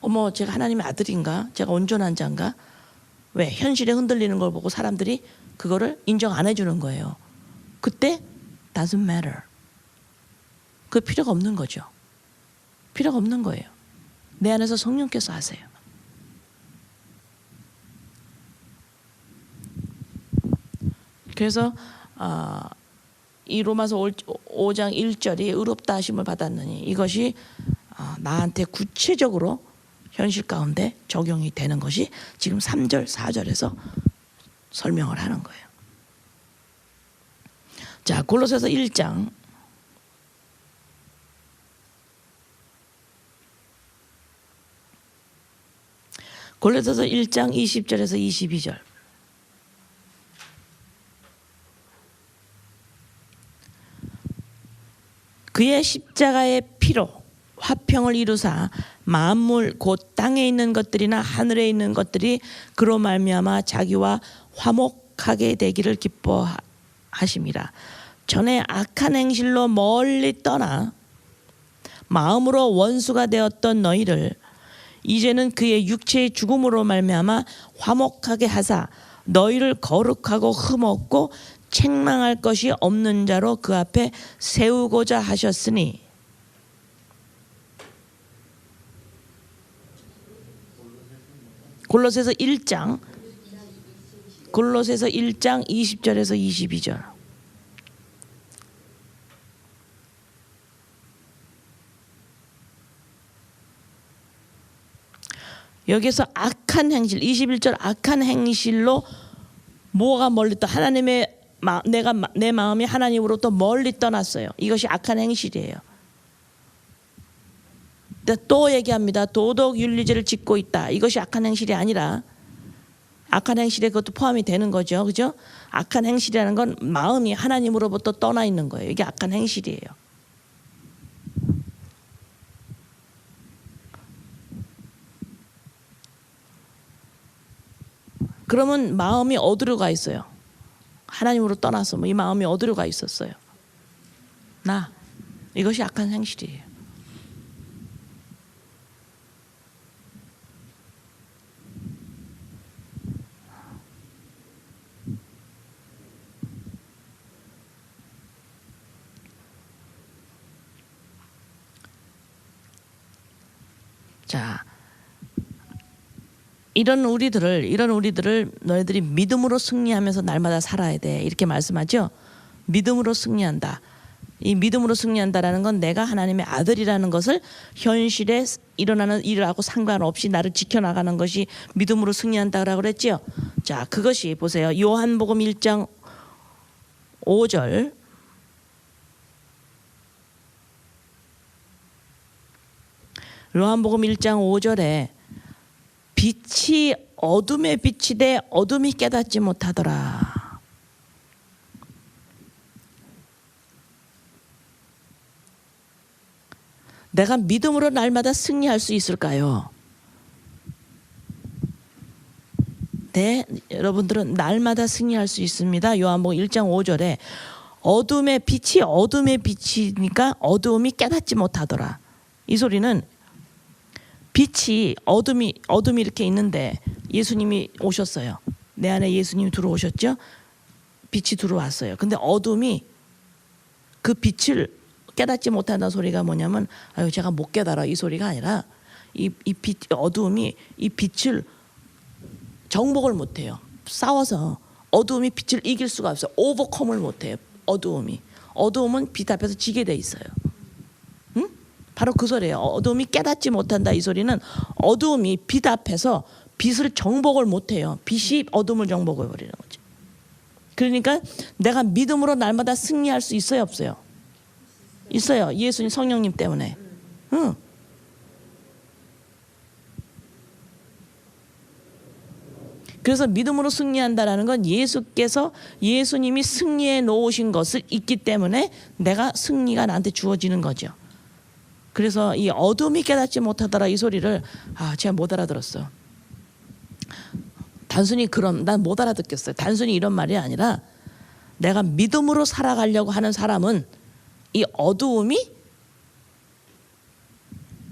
어머 제가 하나님의 아들인가? 제가 온전한 자인가? 왜? 현실에 흔들리는 걸 보고 사람들이 그거를 인정 안 해주는 거예요. 그때 doesn't matter. 그 필요가 없는 거죠. 필요가 없는 거예요. 내 안에서 성령께서 하세요. 그래서 이 로마서 5장 1절이 의롭다 하심을 받았느니 이것이 나한테 구체적으로 현실 가운데 적용이 되는 것이 지금 3절 4절에서 설명을 하는 거예요. 자, 골로새서 1장 골로새서 1장 20절에서 22절. 그의 십자가의 피로 화평을 이루사 만물 곧 땅에 있는 것들이나 하늘에 있는 것들이 그로 말미암아 자기와 화목하게 되기를 기뻐하심이라. 전에 악한 행실로 멀리 떠나 마음으로 원수가 되었던 너희를 이제는 그의 육체의 죽음으로 말미암아 화목하게 하사 너희를 거룩하고 흠없고 책망할 것이 없는 자로 그 앞에 세우고자 하셨으니. 골로새서 1장 20절에서 22절. 여기서 악한 행실, 21절 악한 행실로 뭐가 멀리 떠 하나님의 내 마음이 하나님으로부터 멀리 떠났어요. 이것이 악한 행실이에요. 또 얘기합니다. 도덕 윤리제를 짓고 있다. 이것이 악한 행실이 아니라 악한 행실에 그것도 포함이 되는 거죠. 그죠? 악한 행실이라는 건 마음이 하나님으로부터 떠나 있는 거예요. 이게 악한 행실이에요. 그러면 마음이 어디로 가 있어요? 하나님으로 떠나서 이 마음이 어디로 가 있었어요? 이것이 악한 행실이에요. 자, 이런 우리들을 너희들이 믿음으로 승리하면서 날마다 살아야 돼. 이렇게 말씀하죠. 믿음으로 승리한다. 이 믿음으로 승리한다라는 건 내가 하나님의 아들이라는 것을 현실에 일어나는 일하고 상관없이 나를 지켜나가는 것이 믿음으로 승리한다라고 그랬죠. 자, 그것이 보세요. 요한복음 1장 5절. 요한복음 1장 5절에 빛이 어둠에 비치되 어둠이 깨닫지 못하더라. 내가 믿음으로 날마다 승리할 수 있을까요? 네, 여러분들은 날마다 승리할 수 있습니다. 요한복음 1장 5절에 어둠의 빛이 어둠에 비치니까 어둠이 깨닫지 못하더라. 이 소리는 빛이 어둠이 이렇게 있는데 예수님이 오셨어요. 내 안에 예수님이 들어오셨죠? 빛이 들어왔어요. 근데 어둠이 그 빛을 깨닫지 못한다는 소리가 뭐냐면 제가 못 깨달아 이 소리가 아니라 어둠이 이 빛을 정복을 못해요. 싸워서 어둠이 빛을 이길 수가 없어요. 오버컴을 못해요. 어두움은 빛 앞에서 지게 돼 있어요. 바로 그 소리예요. 어둠이 깨닫지 못한다. 이 소리는 어둠이 빛 앞에서 빛을 정복을 못해요. 빛이 어둠을 정복해 버리는 거죠. 그러니까 내가 믿음으로 날마다 승리할 수 있어요, 없어요? 있어요. 예수님 성령님 때문에. 그래서 믿음으로 승리한다라는 건 예수님이 승리해 놓으신 것을 있기 때문에 내가 승리가 나한테 주어지는 거죠. 그래서 이 어둠이 깨닫지 못하더라 이 소리를 제가 못 알아들었어. 단순히 난 못 알아듣겠어요. 단순히 이런 말이 아니라 내가 믿음으로 살아가려고 하는 사람은 이 어두움이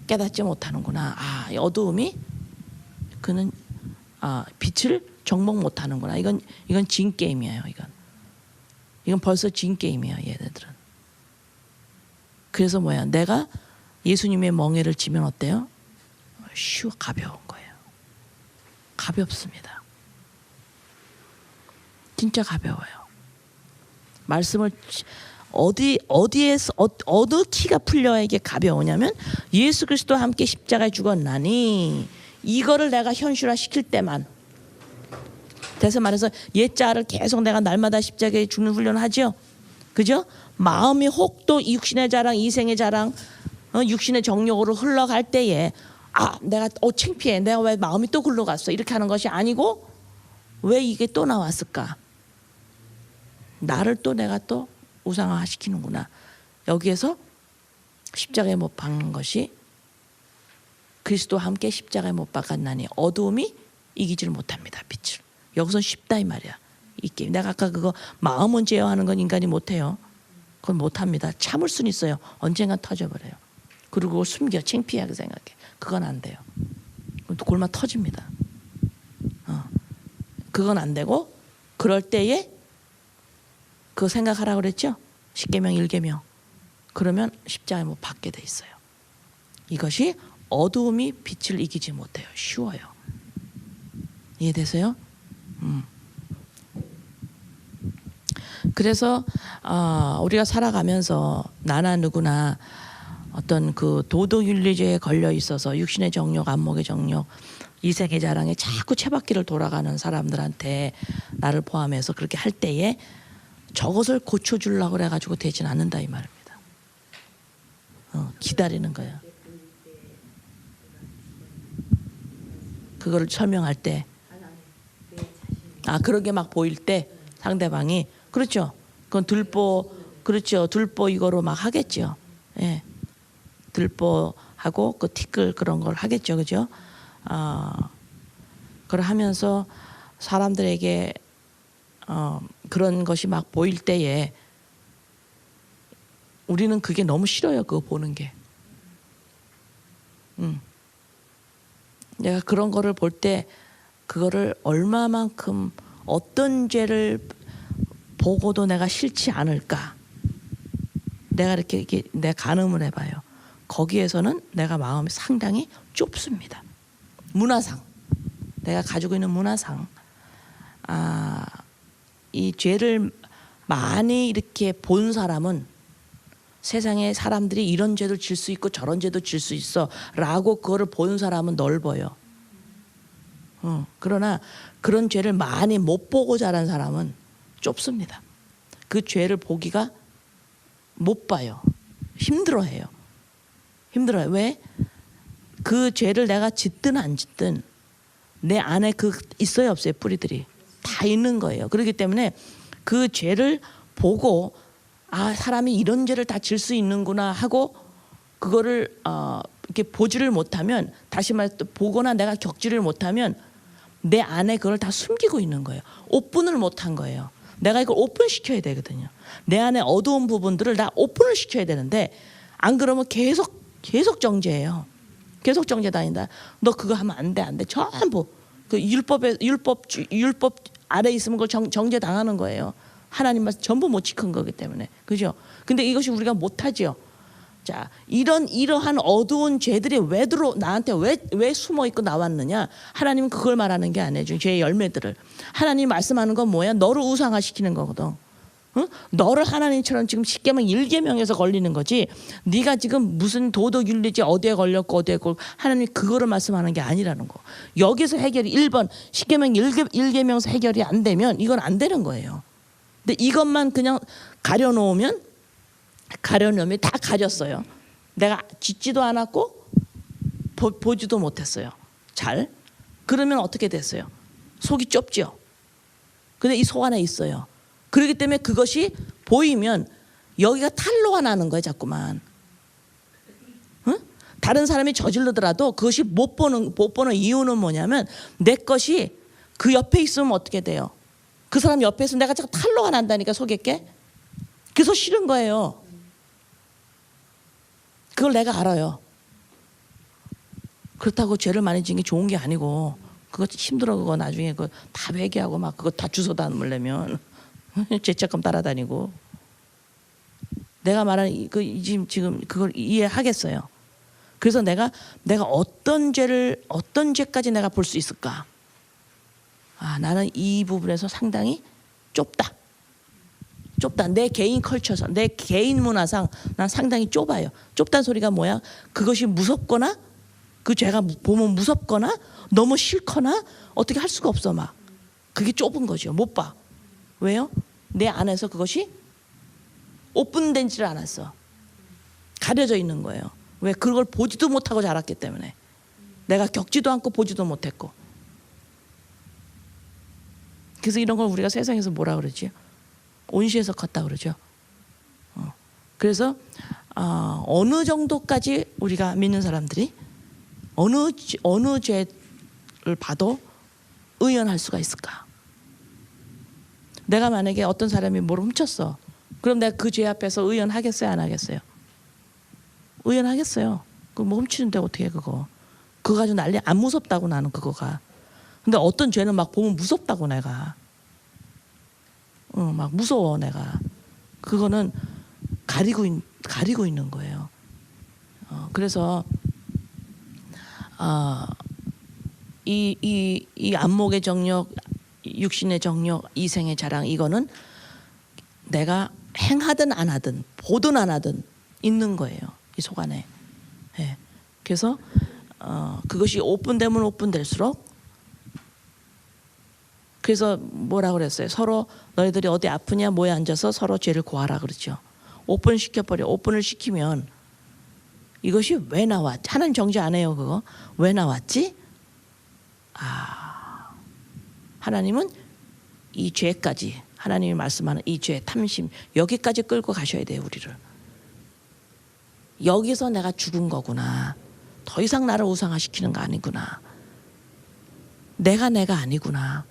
깨닫지 못하는구나. 이 어두움이 그는 빛을 정복 못하는구나. 이건 진 게임이에요. 이건 벌써 진 게임이에요. 얘네들은. 그래서 뭐야? 내가 예수님의 멍에를 지면 어때요? 가벼운 거예요. 가볍습니다. 진짜 가벼워요. 말씀을 어디에서 어느 키가 풀려야 이게 가벼우냐면 예수 그리스도와 함께 십자가에 죽었나니 이거를 내가 현실화 시킬 때만. 그래서 말해서 옛자를 계속 내가 날마다 십자가에 죽는 훈련을 하죠. 그죠? 마음이 혹 또 육신의 자랑, 이생의 자랑, 육신의 정욕으로 흘러갈 때에 내가 창피해. 내가 왜 마음이 또 글로 갔어. 이렇게 하는 것이 아니고 왜 이게 또 나왔을까? 나를 또 내가 또 우상화 시키는구나. 여기에서 십자가에 못 박는 것이 그리스도와 함께 십자가에 못 박았나니 어두움이 이기지를 못합니다. 빛을. 여기서 쉽다 이 말이야. 이 게임. 내가 아까 그거 마음은 제어하는 건 인간이 못해요. 그건 못합니다. 참을 수는 있어요. 언젠간 터져버려요. 그리고 그걸 숨겨. 창피하게 생각해. 그건 안 돼요. 또 골마 터집니다. 그건 안 되고 그럴 때에 그거 생각하라고 그랬죠? 십계명 1계명. 그러면 십자가에 못 박게 돼 있어요. 이것이 어두움이 빛을 이기지 못해요. 쉬워요. 이해되세요? 그래서 우리가 살아가면서 나나 누구나 어떤 그 도덕윤리죄에 걸려 있어서 육신의 정욕, 안목의 정욕, 이생의 자랑에 자꾸 채바퀴를 돌아가는 사람들한테 나를 포함해서 그렇게 할 때에 저것을 고쳐주려고 그래가지고 되진 않는다 이 말입니다. 기다리는 거예요. 그거를 설명할 때 그러게 막 보일 때 상대방이 그렇죠. 그건 그렇죠. 들보 이거로 막 하겠죠. 예. 들보하고 그 티끌 그런 걸 하겠죠. 그죠? 그걸 하면서 사람들에게 그런 것이 막 보일 때에 우리는 그게 너무 싫어요. 그거 보는 게. 내가 그런 거를 볼 때 그거를 얼마만큼 어떤 죄를 보고도 내가 싫지 않을까. 내가 이렇게 내 가늠을 해봐요. 거기에서는 내가 마음이 상당히 좁습니다. 문화상. 내가 가지고 있는 문화상. 이 죄를 많이 이렇게 본 사람은 세상에 사람들이 이런 죄도 질 수 있고 저런 죄도 질 수 있어 라고 그거를 본 사람은 넓어요. 그러나 그런 죄를 많이 못 보고 자란 사람은 좁습니다. 그 죄를 보기가 못 봐요. 힘들어해요. 왜? 그 죄를 내가 짓든 안 짓든 내 안에 있어요 없어요? 뿌리들이 다 있는 거예요. 그렇기 때문에 그 죄를 보고 사람이 이런 죄를 다 질 수 있는구나 하고 그거를 이렇게 보지를 못하면, 다시 말해서 보거나 내가 겪지를 못하면 내 안에 그걸 다 숨기고 있는 거예요. 오픈을 못한 거예요. 내가 이걸 오픈시켜야 되거든요. 내 안에 어두운 부분들을 다 오픈을 시켜야 되는데 안 그러면 계속 정죄해요. 계속 정죄 다닌다. 너 그거 하면 안 돼. 전부 그 율법 아래 있으면 그걸 정죄 당하는 거예요. 하나님 말씀 전부 못 지킨 거기 때문에. 그죠? 근데 이것이 우리가 못하죠. 자, 이러한 어두운 죄들이 나한테 왜 숨어 있고 나왔느냐? 하나님은 그걸 말하는 게 아니죠. 죄의 열매들을. 하나님 말씀하는 건 뭐야? 너를 우상화시키는 거거든. 응? 너를 하나님처럼 지금 십계명 1계명에서 걸리는 거지. 네가 지금 무슨 도덕윤리지 어디에 걸렸고 어디에 걸렸고 하나님이 그거를 말씀하는 게 아니라는 거. 여기서 해결이 1번 십계명 1계명에서 해결이 안 되면 이건 안 되는 거예요. 근데 이것만 그냥 가려놓으면 다 가렸어요. 내가 짓지도 않았고 보지도 못했어요. 잘. 그러면 어떻게 됐어요? 속이 좁죠. 근데 이 속 안에 있어요. 그렇기 때문에 그것이 보이면 여기가 탄로가 나는 거예요. 자꾸만. 응? 다른 사람이 저지르더라도 그것이 못 보는 이유는 뭐냐면 내 것이 그 옆에 있으면 어떻게 돼요? 그 사람 옆에 있으면 내가 자꾸 탈로가 난다니까 속에 게. 그래서 싫은 거예요. 그걸 내가 알아요. 그렇다고 죄를 많이 지은 게 좋은 게 아니고 그거 힘들어. 그거 나중에 그거 다 회개하고 막 그거 다 주워 담으려면 죄책감 따라다니고. 내가 말하는 그 지금 그걸 이해하겠어요. 그래서 내가 어떤 죄까지 내가 볼 수 있을까? 나는 이 부분에서 상당히 좁다. 내 개인 컬처상, 내 개인 문화상 난 상당히 좁아요. 좁다는 소리가 뭐야? 그것이 무섭거나 그 죄가 보면 무섭거나 너무 싫거나 어떻게 할 수가 없어. 막 그게 좁은 거죠. 못 봐. 왜요? 내 안에서 그것이 오픈되지를 않았어. 가려져 있는 거예요. 왜? 그걸 보지도 못하고 자랐기 때문에. 내가 겪지도 않고 보지도 못했고. 그래서 이런 걸 우리가 세상에서 뭐라 그러지? 온시에서 컸다 그러죠. 그래서 어느 정도까지 우리가 믿는 사람들이 어느 죄를 봐도 의연할 수가 있을까? 내가 만약에 어떤 사람이 뭘 훔쳤어. 그럼 내가 그 죄 앞에서 의연하겠어요, 안 하겠어요? 의연하겠어요. 그 뭐 훔치는데 어떻게 해, 그거 가지고 난리. 안 무섭다고 나는 그거가. 근데 어떤 죄는 막 보면 무섭다고 내가. 막 무서워 내가. 그거는 가리고 있는 거예요. 그래서 이 안목의 정력, 육신의 정력, 이생의 자랑, 이거는 내가 행하든 안 하든 보든 안 하든 있는 거예요. 이 속 안에. 예. 그래서 그것이 오픈되면 오픈될수록, 그래서 뭐라 그랬어요? 서로 너희들이 어디 아프냐 모여 앉아서 서로 죄를 고하라 그러죠. 오픈시켜버려. 오픈을 시키면 이것이 왜 나왔지? 하나님 정죄 안 해요. 그거 왜 나왔지? 하나님은 이 죄까지, 하나님이 말씀하는 이 죄, 탐심, 여기까지 끌고 가셔야 돼요. 우리를. 여기서 내가 죽은 거구나. 더 이상 나를 우상화시키는 거 아니구나. 내가 아니구나.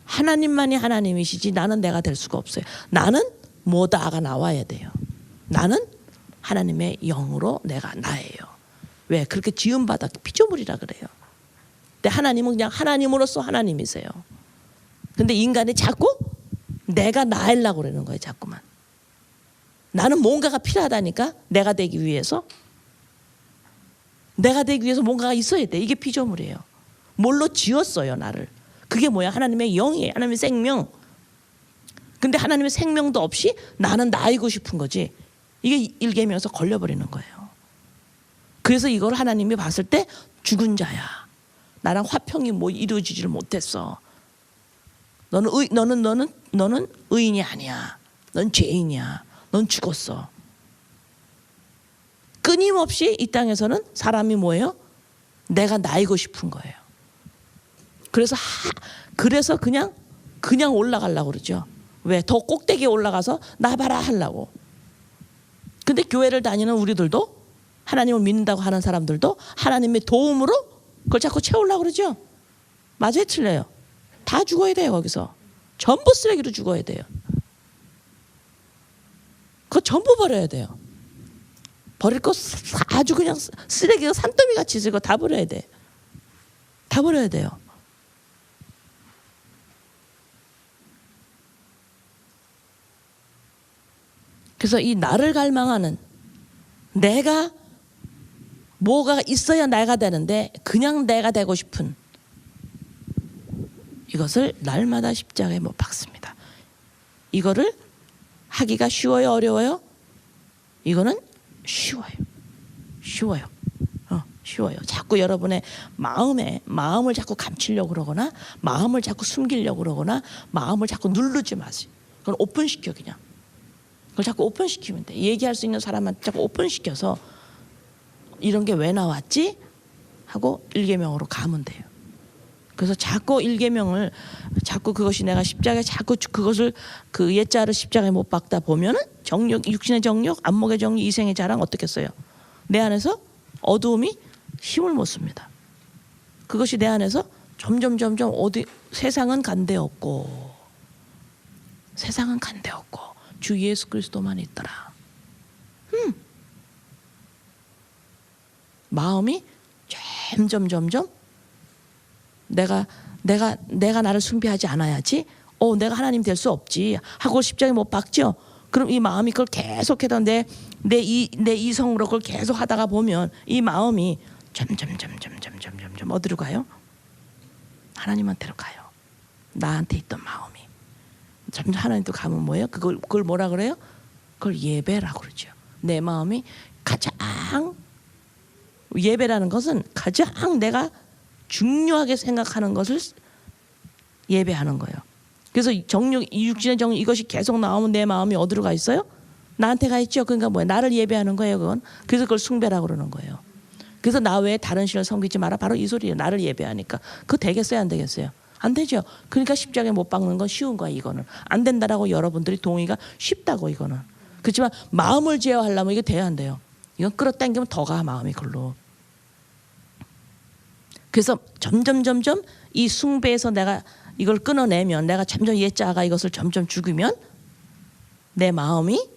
하나님만이 하나님이시지 나는 내가 될 수가 없어요. 나는 뭐다가 나와야 돼요. 나는 하나님의 영으로 내가 나예요. 왜? 그렇게 지음받아 피조물이라 그래요. 근데 하나님은 그냥 하나님으로서 하나님이세요. 근데 인간이 자꾸 내가 나으려고 그러는 거예요. 자꾸만. 나는 뭔가가 필요하다니까. 내가 되기 위해서 뭔가가 있어야 돼. 이게 피조물이에요. 뭘로 지었어요 나를. 그게 뭐야? 하나님의 영이에요. 하나님의 생명. 근데 하나님의 생명도 없이 나는 나이고 싶은 거지. 이게 일계명에서 걸려버리는 거예요. 그래서 이걸 하나님이 봤을 때 죽은 자야. 나랑 화평이 뭐 이루어지지를 못했어. 너는 의인이 아니야. 넌 죄인이야. 넌 죽었어. 끊임없이 이 땅에서는 사람이 뭐예요? 내가 나이고 싶은 거예요. 그래서 그냥 올라가려고 그러죠. 왜? 더 꼭대기에 올라가서 나 봐라 하려고. 근데 교회를 다니는 우리들도, 하나님을 믿는다고 하는 사람들도 하나님의 도움으로 그걸 자꾸 채우려고 그러죠. 맞아요, 틀려요? 다 죽어야 돼요. 거기서 전부 쓰레기로 죽어야 돼요. 그거 전부 버려야 돼요. 버릴 거 아주 그냥 쓰레기가 산더미 같이 있을 거 다 버려야 돼. 다 버려야 돼요. 그래서 이 나를 갈망하는, 내가 뭐가 있어야 내가 되는데 그냥 내가 되고 싶은, 이것을 날마다 십자가에 못 박습니다. 이거를 하기가 쉬워요, 어려워요? 이거는 쉬워요. 쉬워요. 자꾸 여러분의 마음을 자꾸 감추려고 그러거나 마음을 자꾸 숨기려고 그러거나 마음을 자꾸 누르지 마세요. 그건 오픈시켜. 그냥 그걸 자꾸 오픈시키면 돼. 얘기할 수 있는 사람한테 자꾸 오픈시켜서 이런 게 왜 나왔지? 하고 일계명으로 가면 돼요. 그래서 자꾸 일계명을, 자꾸 그것이 내가 십자가에 자꾸 그것을, 그 옛자를 십자가에 못 박다 보면은 정력, 육신의 정력, 안목의 정력, 이생의 자랑 어떻겠어요? 내 안에서 어두움이 힘을 못 씁니다. 그것이 내 안에서 점점 어디 세상은 간데 없고 세상은 간데 없고 주 예수 그리스도만 있더라. 마음이 점점 내가 나를 숭배하지 않아야지. 내가 하나님 될 수 없지 하고 십자가에 못 박죠. 그럼 이 마음이 그걸 계속해서 내 이성으로 그걸 계속 하다가 보면 이 마음이 점점 어디로 가요? 하나님한테로 가요. 나한테 있던 마음이 점점 하나님도 가면 뭐예요? 그걸 뭐라 그래요? 그걸 예배라고 그러죠. 내 마음이 가장 예배라는 것은 가장 내가 중요하게 생각하는 것을 예배하는 거예요. 그래서 정욕, 육신의 정욕 이것이 계속 나오면 내 마음이 어디로 가 있어요? 나한테 가 있죠. 그러니까 뭐야? 나를 예배하는 거예요. 그건. 그래서 그걸 숭배라고 그러는 거예요. 그래서 나 외에 다른 신을 섬기지 마라. 바로 이 소리예요. 나를 예배하니까. 그거 되겠어요? 안 되겠어요? 안 되죠. 그러니까 십자가에 못 박는 건 쉬운 거야. 이거는. 안 된다라고 여러분들이 동의가 쉽다고 이거는. 그렇지만 마음을 제어하려면 이게 돼야 안 돼요. 이건 끌어당기면 더 가 마음이 글로. 그래서 점점 이 숭배에서 내가 이걸 끊어내면 내가 점점 옛자가 이것을 점점 죽이면 내 마음이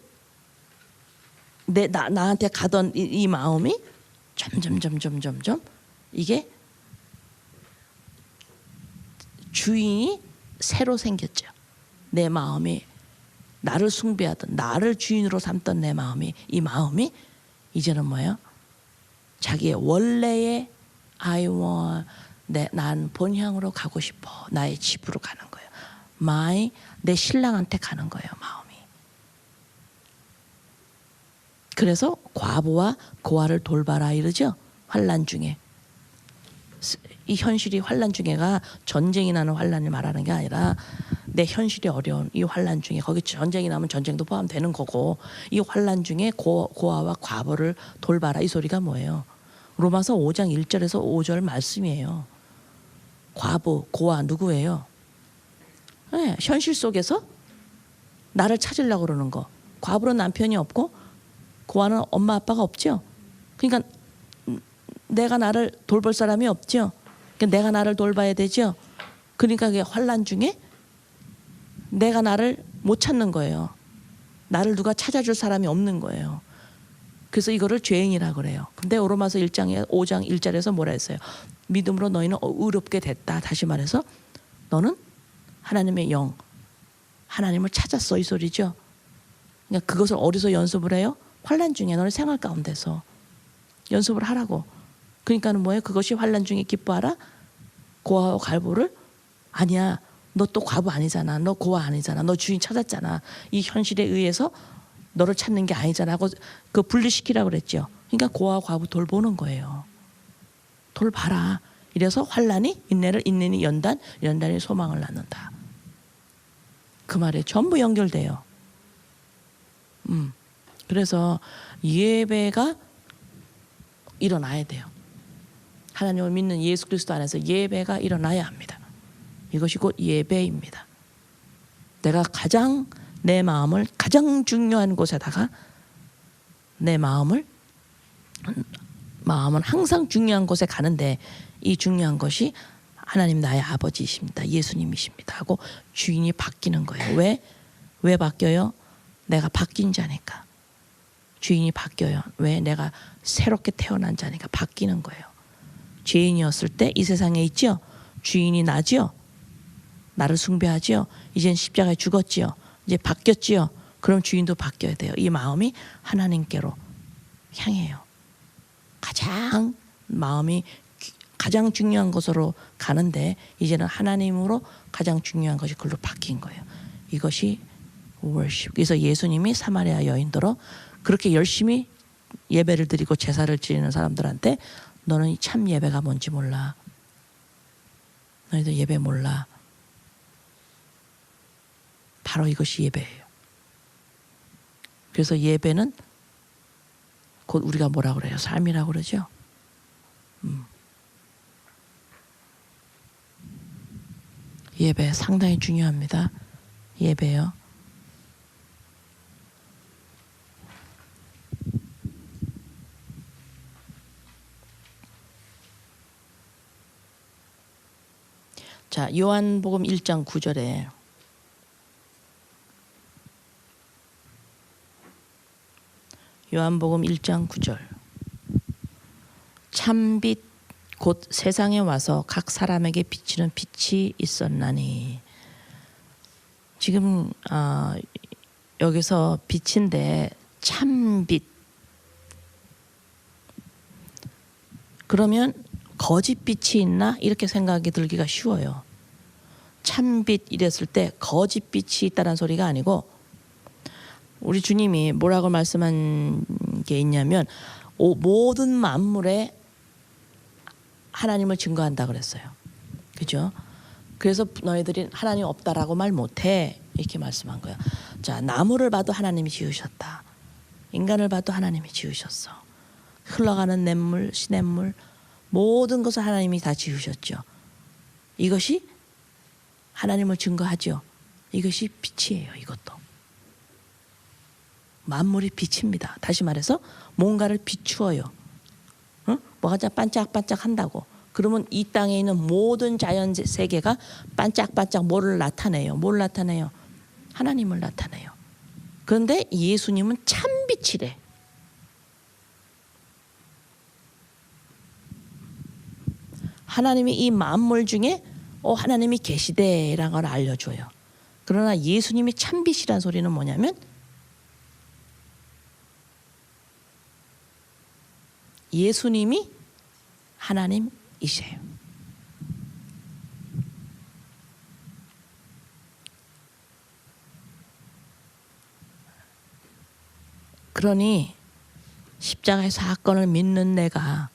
나한테 가던 이 마음이 점점 이게 주인이 새로 생겼죠. 내 마음이 나를 숭배하던 나를 주인으로 삼던 내 마음이 이 마음이 이제는 뭐예요? 자기의 원래의 I want 난 본향으로 가고 싶어. 나의 집으로 가는 거예요. 내 신랑한테 가는 거예요. 마음이. 그래서 과부와 고아를 돌봐라 이러죠. 환난 중에. 이 현실이 환난 중에가 전쟁이 나는 환난을 말하는 게 아니라 내 현실이 어려운 이 환난 중에 거기 전쟁이 나면 전쟁도 포함되는 거고 이 환난 중에 고아와 과부를 돌봐라 이 소리가 뭐예요? 로마서 5장 1절에서 5절 말씀이에요. 과부, 고아 누구예요? 네, 현실 속에서 나를 찾으려고 그러는 거. 과부는 남편이 없고 고아는 엄마 아빠가 없죠. 그러니까 내가 나를 돌볼 사람이 없죠. 그러니까 내가 나를 돌봐야 되죠. 그러니까 그게 환난 중에 내가 나를 못 찾는 거예요. 나를 누가 찾아줄 사람이 없는 거예요. 그래서 이거를 죄인이라고 그래요. 근데 로마서 5장 1절에서 뭐라 했어요? 믿음으로 너희는 의롭게 됐다. 다시 말해서 너는 하나님의 영, 하나님을 찾았어 이 소리죠. 그러니까 그것을 어디서 연습을 해요? 환난 중에 너는 생활 가운데서 연습을 하라고. 그러니까는 뭐예요? 그것이 환난 중에 기뻐하라. 고아와 과부를 아니야. 너 또 과부 아니잖아. 너 고아 아니잖아. 너 주인 찾았잖아. 이 현실에 의해서 너를 찾는 게 아니잖아 하고 그 분리시키라고 그랬죠. 그러니까 고아와 과부 돌보는 거예요. 돌봐라. 이래서 환난이 인내를 인내니 연단이 소망을 낳는다. 그 말에 전부 연결돼요. 그래서 예배가 일어나야 돼요. 하나님을 믿는 예수 그리스도 안에서 예배가 일어나야 합니다. 이것이 곧 예배입니다. 내가 가장 내 마음을 가장 중요한 곳에다가 내 마음은 항상 중요한 곳에 가는데 이 중요한 것이 하나님 나의 아버지이십니다. 예수님이십니다. 하고 주인이 바뀌는 거예요. 왜 바뀌어요? 내가 바뀐 자니까. 주인이 바뀌어요. 왜? 내가 새롭게 태어난 자니까 바뀌는 거예요. 죄인이었을 때 이 세상에 있죠. 주인이 나죠. 나를 숭배하죠. 이젠 십자가에 죽었지요. 이제 바뀌었지요. 그럼 주인도 바뀌어야 돼요. 이 마음이 하나님께로 향해요. 마음이 가장 중요한 곳으로 가는데 이제는 하나님으로 가장 중요한 것이 그걸로 바뀐 거예요. 이것이 worship. 그래서 예수님이 사마리아 여인들로 그렇게 열심히 예배를 드리고 제사를 지내는 사람들한테 너는 참 예배가 뭔지 몰라. 너희들 예배 몰라. 바로 이것이 예배예요. 그래서 예배는 곧 우리가 뭐라고 그래요? 삶이라고 그러죠. 예배 상당히 중요합니다. 예배요. 자, 요한복음 1장 9절에 요한복음 1장 9절 참빛 곧 세상에 와서 각 사람에게 비치는 빛이 있었나니. 지금 여기서 빛인데 참빛. 그러면 거짓 빛이 있나 이렇게 생각이 들기가 쉬워요. 참빛 이랬을 때 거짓 빛이 있다는 소리가 아니고, 우리 주님이 뭐라고 말씀한 게 있냐면 모든 만물에 하나님을 증거한다 그랬어요. 그죠? 그래서 너희들이 하나님 없다라고 말 못해 이렇게 말씀한 거야. 자, 나무를 봐도 하나님이 지으셨다. 인간을 봐도 하나님이 지으셨어. 흘러가는 냇물, 시냇물 모든 것을 하나님이 다 지으셨죠. 이것이 하나님을 증거하죠. 이것이 빛이에요. 이것도 만물이 빛입니다. 다시 말해서 뭔가를 비추어요. 응? 뭐가 반짝반짝 한다고. 그러면 이 땅에 있는 모든 자연 세계가 반짝반짝 뭐를 나타내요? 뭘 나타내요? 하나님을 나타내요. 그런데 예수님은 참빛이래. 하나님이 이 만물 중에 하나님이 계시대라는 걸 알려줘요. 그러나 예수님이 참빛이란 소리는 뭐냐면 예수님이 하나님이세요. 그러니 십자가의 사건을 믿는 내가,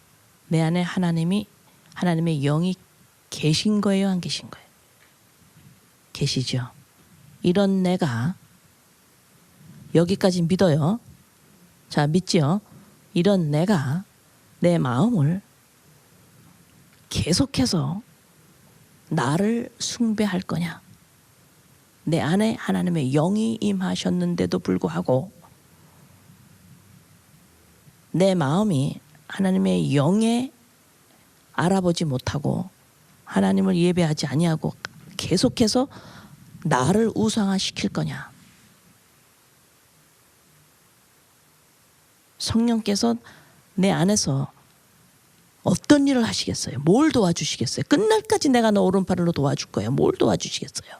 내 안에 하나님의 영이 계신 거예요, 안 계신 거예요? 계시죠. 이런 내가 여기까지 믿어요. 자, 믿지요? 이런 내가 내 마음을 계속해서 나를 숭배할 거냐? 내 안에 하나님의 영이 임하셨는데도 불구하고 내 마음이 하나님의 영에 알아보지 못하고 하나님을 예배하지 아니하고 계속해서 나를 우상화시킬 거냐? 성령께서 내 안에서 어떤 일을 하시겠어요? 뭘 도와주시겠어요? 끝날까지 내가 너 오른팔로 도와줄 거예요. 뭘 도와주시겠어요?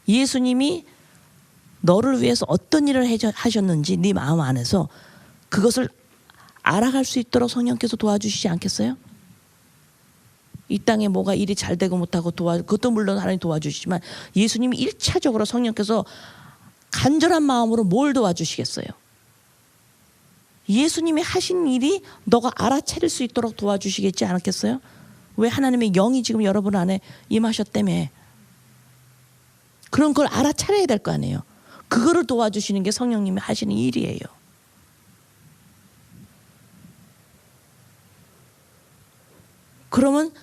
예수님이 너를 위해서 어떤 일을 하셨는지 네 마음 안에서 그것을 알아갈 수 있도록 성령께서 도와주시지 않겠어요? 이 땅에 뭐가 일이 잘 되고 못하고 그것도 물론 하나님 도와주시지만 예수님이 1차적으로 성령께서 간절한 마음으로 뭘 도와주시겠어요? 예수님이 하신 일이 너가 알아차릴 수 있도록 도와주시겠지 않겠어요? 왜? 하나님의 영이 지금 여러분 안에 임하셨다며. 그런 걸 알아차려야 될 거 아니에요. 그거를 도와주시는 게 성령님이 하시는 일이에요. 그러면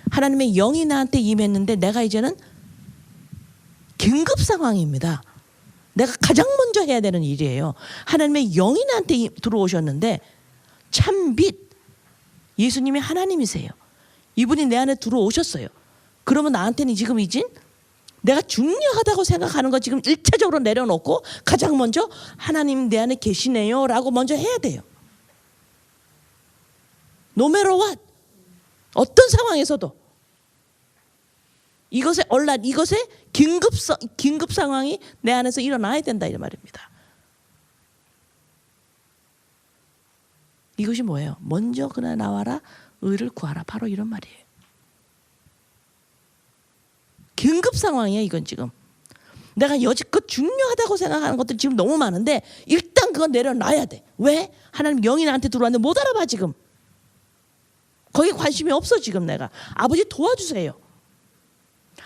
하나님의 영이 나한테 임했는데 내가 이제는 긴급 상황입니다. 내가 가장 먼저 해야 되는 일이에요. 하나님의 영이 나한테 들어오셨는데 참빛, 예수님이 하나님이세요. 이분이 내 안에 들어오셨어요. 그러면 나한테는 지금 이제 내가 중요하다고 생각하는 거 지금 1차적으로 내려놓고 가장 먼저 하나님 내 안에 계시네요 라고 먼저 해야 돼요. No matter what, 어떤 상황에서도 이것의 긴급 상황이 내 안에서 일어나야 된다 이 말입니다. 이것이 뭐예요? 먼저 그나 나와라 의를 구하라, 바로 이런 말이에요. 긴급 상황이에요. 이건 지금 내가 여지껏 중요하다고 생각하는 것들이 지금 너무 많은데 일단 그건 내려놔야 돼. 왜? 하나님 영이 나한테 들어왔는데 못 알아봐. 지금 거기에 관심이 없어. 지금 내가 아버지 도와주세요.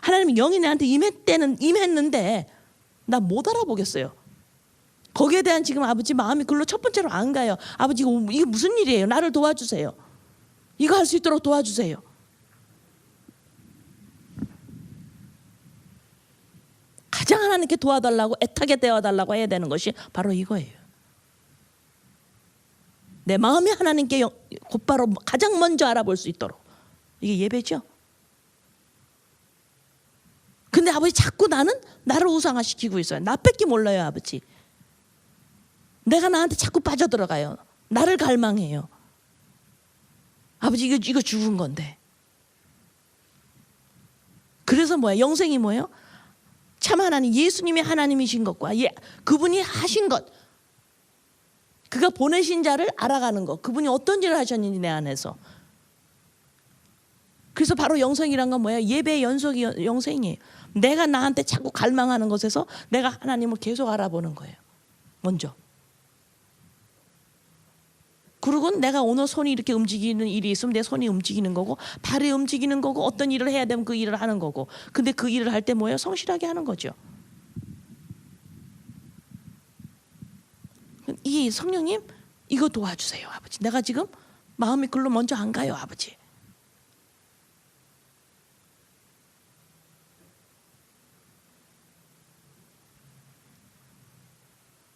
하나님 영이 나한테 임했는데 나 못 알아보겠어요. 거기에 대한 지금 아버지 마음이 글로 첫 번째로 안 가요. 아버지 이게 무슨 일이에요? 나를 도와주세요. 이거 할 수 있도록 도와주세요. 가장 하나님께 도와달라고 애타게 되어달라고 해야 되는 것이 바로 이거예요. 내 마음이 하나님께 곧바로 가장 먼저 알아볼 수 있도록. 이게 예배죠. 근데 아버지 자꾸 나를 우상화시키고 있어요. 나밖에 몰라요, 아버지. 내가 나한테 자꾸 빠져들어가요. 나를 갈망해요. 아버지 이거 죽은 건데. 그래서 뭐야? 영생이 뭐예요? 참 하나님, 예수님이 하나님이신 것과 그분이 하신 것, 그가 보내신 자를 알아가는 것, 그분이 어떤 일을 하셨는지 내 안에서. 그래서 바로 영생이란 건 뭐예요? 예배의 연속이 영생이에요. 내가 나한테 자꾸 갈망하는 것에서 내가 하나님을 계속 알아보는 거예요. 먼저. 그리고 내가 오늘 손이 이렇게 움직이는 일이 있으면 내 손이 움직이는 거고, 발이 움직이는 거고, 어떤 일을 해야 되면 그 일을 하는 거고. 근데 그 일을 할 때 뭐예요? 성실하게 하는 거죠. 이 성령님 이거 도와주세요, 아버지. 내가 지금 마음이 글로 먼저 안 가요, 아버지.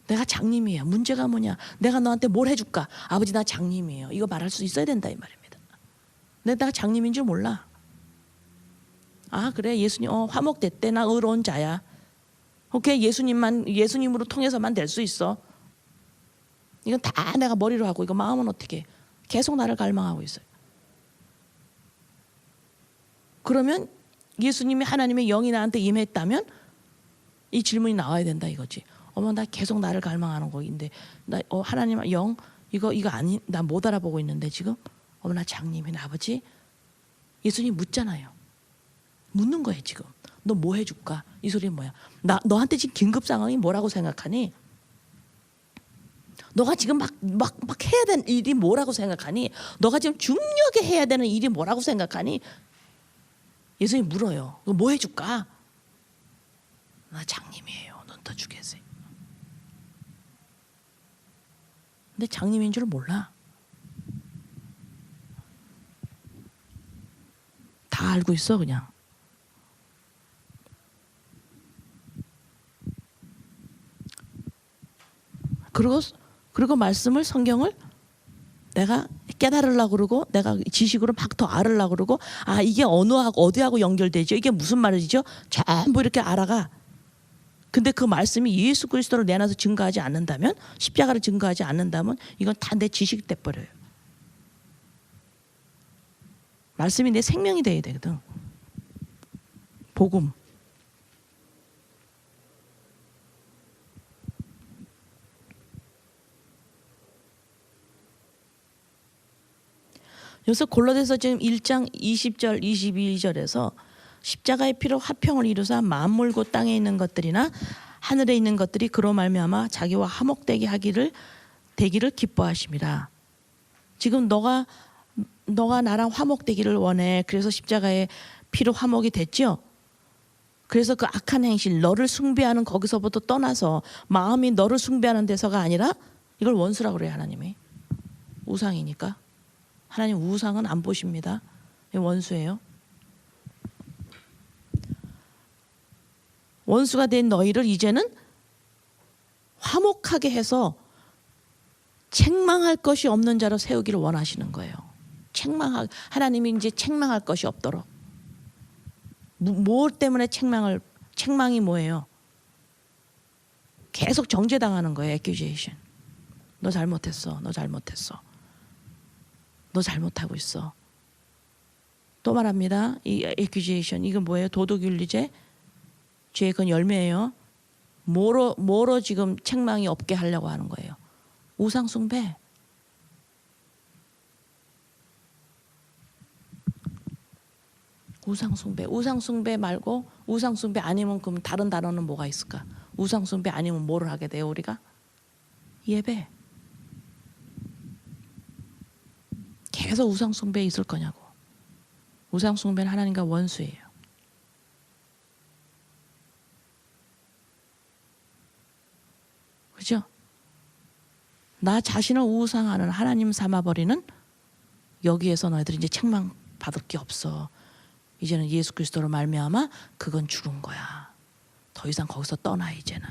내가 장님이에요. 문제가 뭐냐? 내가 너한테 뭘 해줄까? 아버지 나 장님이에요. 이거 말할 수 있어야 된다 이 말입니다. 내가 장님인 줄 몰라. 아 그래 예수님 화목됐대. 나 의로운 자야. 오케이 예수님으로 통해서만 될 수 있어. 이건 다 내가 머리로 하고 이거 마음은 어떻게? 계속 나를 갈망하고 있어요. 그러면 예수님이 하나님의 영이 나한테 임했다면 이 질문이 나와야 된다 이거지. 어머 나 계속 나를 갈망하는 거인데 나 하나님 영 이거 아니 나 못 알아보고 있는데 지금 어머 나 장님이 아버지 예수님 묻잖아요. 묻는 거예요 지금. 너 뭐 해줄까? 이 소리는 뭐야? 너한테 지금 긴급 상황이 뭐라고 생각하니? 너가 지금 막 해야 되는 일이 뭐라고 생각하니? 너가 지금 중요하게 해야 되는 일이 뭐라고 생각하니? 예수님 물어요. 너 뭐 해줄까? 나 장님이에요. 눈 떠주겠어요. 근데 장님인 줄 몰라. 다 알고 있어 그냥. 그리고 말씀을 성경을 내가 깨달으려고 그러고 내가 지식으로 막 더 알으려고 그러고 아 이게 언어하고 어디하고 연결되죠? 이게 무슨 말이죠? 전부 이렇게 알아가. 근데 그 말씀이 예수 그리스도를 내 안에서 증거하지 않는다면 십자가를 증거하지 않는다면 이건 다 내 지식이 돼버려요. 말씀이 내 생명이 돼야 되거든. 복음. 여기서 골로새서 지금 1장 20절 22절에서 십자가의 피로 화평을 이루사 만물 곧 땅에 있는 것들이나 하늘에 있는 것들이 그로 말미암아 자기와 화목되게 되기를 기뻐하심이라. 지금 너가 나랑 화목되기를 원해. 그래서 십자가의 피로 화목이 됐죠. 그래서 그 악한 행실 너를 숭배하는 거기서부터 떠나서 마음이 너를 숭배하는 데서가 아니라 이걸 원수라고 그래요. 하나님이 우상이니까. 하나님 우상은 안 보십니다. 원수예요. 원수가 된 너희를 이제는 화목하게 해서 책망할 것이 없는 자로 세우기를 원하시는 거예요. 하나님이 이제 책망할 것이 없도록. 뭐 때문에 책망이 뭐예요? 계속 정죄당하는 거예요. accusation. 너 잘못했어. 너 잘못했어. 너 잘못하고 있어. 또 말합니다. 이 accusation 이건 뭐예요? 도덕윤리제 죄의 건 열매예요. 뭐로 지금 책망이 없게 하려고 하는 거예요? 우상숭배. 우상숭배 말고 우상숭배 아니면 그럼 다른 단어는 뭐가 있을까? 우상숭배 아니면 뭐를 하게 돼요 우리가? 예배. 계속 우상숭배에 있을 거냐고. 우상숭배는 하나님과 원수예요. 그죠? 나 자신을 우상하는 하나님 삼아버리는 여기에서 너희들이 이제 책망 받을 게 없어. 이제는 예수 그리스도로 말미암아 그건 죽은 거야. 더 이상 거기서 떠나 이제는.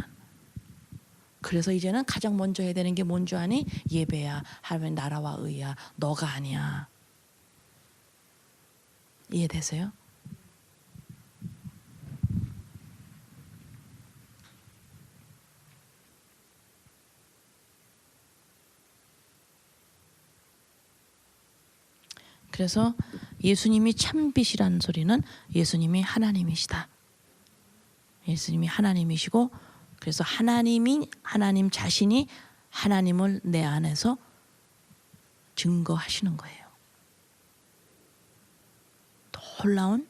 그래서 이제는 가장 먼저 해야 되는 게 뭔 줄 아니? 예배야. 하나님의 나라와 의야. 너가 아니야. 이해되세요? 그래서 예수님이 참빛이라는 소리는 예수님이 하나님이시다. 예수님이 하나님이시고, 그래서 하나님 자신이 하나님을 내 안에서 증거하시는 거예요. 놀라운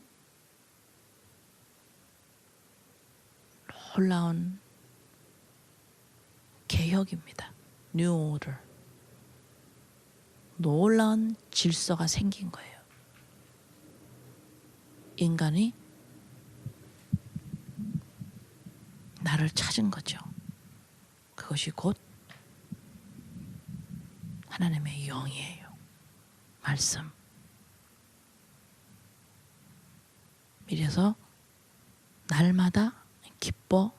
개혁입니다. New Order. 놀라운 질서가 생긴 거예요. 인간이 나를 찾은 거죠. 그것이 곧 하나님의 영이에요. 말씀. 이래서 날마다 기뻐해야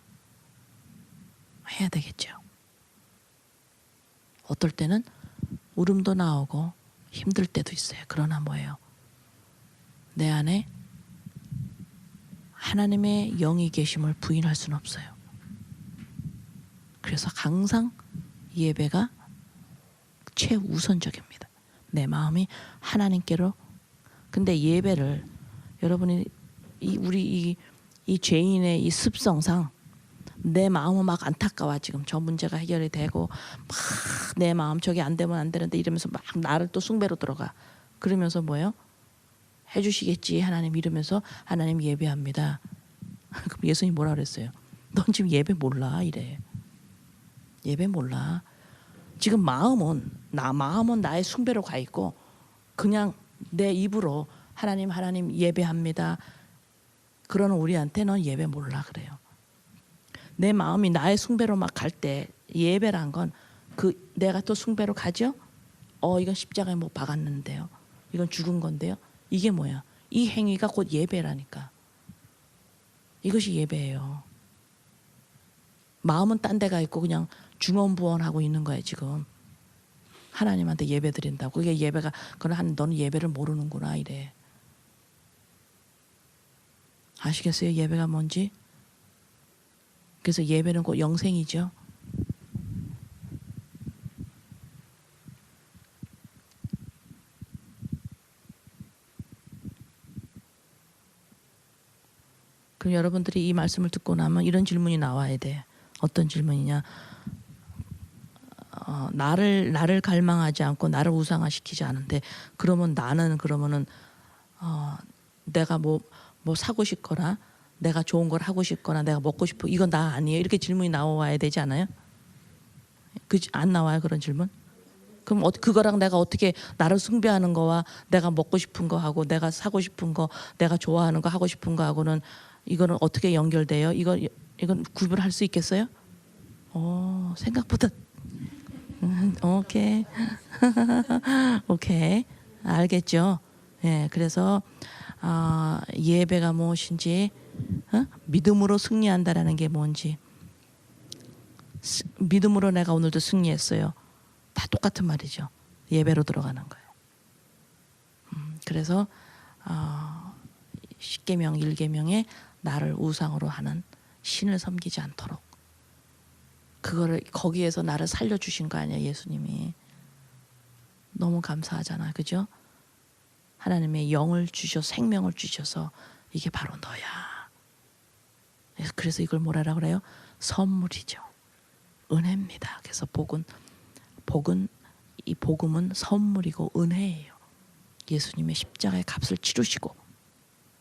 되겠죠. 어떨 때는 울음도 나오고 힘들 때도 있어요. 그러나 뭐예요? 내 안에 하나님의 영이 계심을 부인할 수는 없어요. 그래서 항상 예배가 최우선적입니다. 내 마음이 하나님께로. 근데 예배를 여러분이 우리 죄인의 이 습성상 내 마음은 막 안타까워. 지금 저 문제가 해결이 되고 막 내 마음 저게 안 되면 안 되는데 이러면서 막 나를 또 숭배로 들어가. 그러면서 뭐예요? 해주시겠지 하나님 이러면서 하나님 예배합니다. 그럼 예수님 뭐라 그랬어요? 넌 지금 예배 몰라 이래. 예배 몰라. 지금 마음은 나의 숭배로 가 있고 그냥 내 입으로 하나님 예배합니다. 그러는 우리한테 넌 예배 몰라 그래요. 내 마음이 나의 숭배로 막 갈 때 예배란 건 내가 또 숭배로 가죠? 이건 십자가에 못 박았는데요. 이건 죽은 건데요. 이게 뭐야? 이 행위가 곧 예배라니까. 이것이 예배예요. 마음은 딴 데가 있고 그냥 중언부언하고 있는 거예요 지금. 하나님한테 예배 드린다고. 그게 예배가 너는 예배를 모르는구나 이래. 아시겠어요? 예배가 뭔지? 그래서 예배는 곧 영생이죠. 그럼 여러분들이 이 말씀을 듣고 나면 이런 질문이 나와야 돼. 어떤 질문이냐? 나를 갈망하지 않고 나를 우상화시키지 않은데 그러면은 내가 뭐 사고 싶거나 내가 좋은 걸 하고 싶거나 내가 먹고 싶어 이건 나 아니에요. 이렇게 질문이 나와야 되지 않아요? 안 나와요 그런 질문? 그럼 그거랑 내가 어떻게 나를 숭배하는 거와 내가 먹고 싶은 거 하고 내가 사고 싶은 거 내가 좋아하는 거 하고 싶은 거 하고는 이거는 어떻게 연결돼요? 이건 구분할 수 있겠어요? 생각보다 오케이. 오케이. 알겠죠? 예, 그래서 예배가 무엇인지, 믿음으로 승리한다라는 게 뭔지, 믿음으로 내가 오늘도 승리했어요. 다 똑같은 말이죠. 예배로 들어가는 거예요. 그래서 십계명 1계명에 나를 우상으로 하는 신을 섬기지 않도록 그거를 거기에서 나를 살려주신 거 아니야 예수님이. 너무 감사하잖아, 그죠? 하나님의 영을 주셔서 생명을 주셔서 이게 바로 너야. 그래서 이걸 뭐라 그래요? 선물이죠. 은혜입니다. 그래서 이 복음은 선물이고 은혜예요. 예수님의 십자가의 값을 치르시고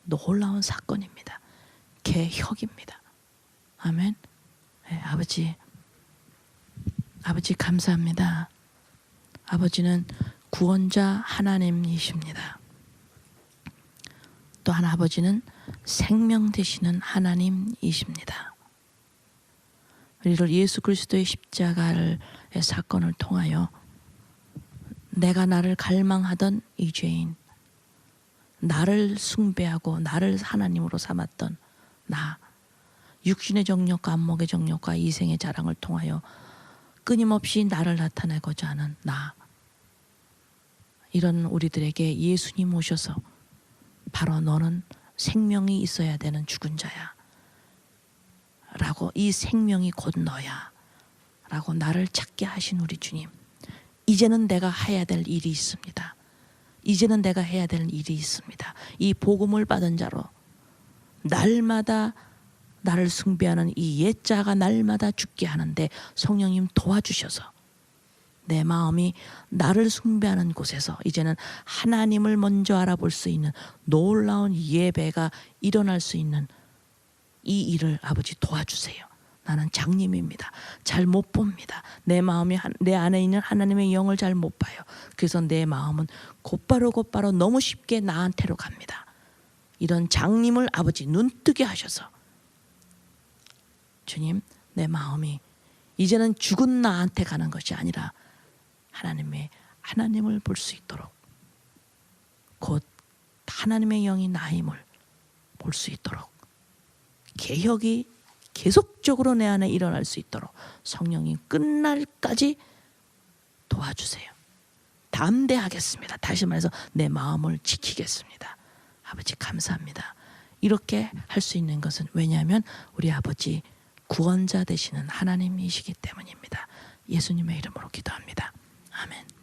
놀라운 사건입니다. 개혁입니다. 아멘. 네, 아버지 감사합니다. 아버지는 구원자 하나님이십니다. 또한 아버지는 생명 되시는 하나님이십니다. 우리를 예수 그리스도의 십자가의 사건을 통하여 내가 나를 갈망하던 이 죄인, 나를 숭배하고 나를 하나님으로 삼았던 나, 육신의 정욕과 안목의 정욕과 이생의 자랑을 통하여 끊임없이 나를 나타내고자 하는 나, 이런 우리들에게 예수님 오셔서 바로 너는 생명이 있어야 되는 죽은 자야 라고, 이 생명이 곧 너야 라고 나를 찾게 하신 우리 주님, 이제는 내가 해야 될 일이 있습니다. 이제는 내가 해야 될 일이 있습니다. 이 복음을 받은 자로 날마다 나를 숭배하는 이 옛자가 날마다 죽게 하는데 성령님 도와주셔서 내 마음이 나를 숭배하는 곳에서 이제는 하나님을 먼저 알아볼 수 있는 놀라운 예배가 일어날 수 있는 이 일을 아버지 도와주세요. 나는 장님입니다. 잘 못 봅니다. 내 마음이 내 안에 있는 하나님의 영을 잘 못 봐요. 그래서 내 마음은 곧바로 너무 쉽게 나한테로 갑니다. 이런 장님을 아버지 눈뜨게 하셔서 주님, 내 마음이 이제는 죽은 나한테 가는 것이 아니라 하나님을 볼 수 있도록, 곧 하나님의 영이 나의 힘을 볼 수 있도록 개혁이 계속적으로 내 안에 일어날 수 있도록 성령이 끝날까지 도와주세요. 담대하겠습니다. 다시 말해서 내 마음을 지키겠습니다. 아버지 감사합니다. 이렇게 할 수 있는 것은 왜냐하면 우리 아버지 구원자 되시는 하나님이시기 때문입니다. 예수님의 이름으로 기도합니다. 아멘.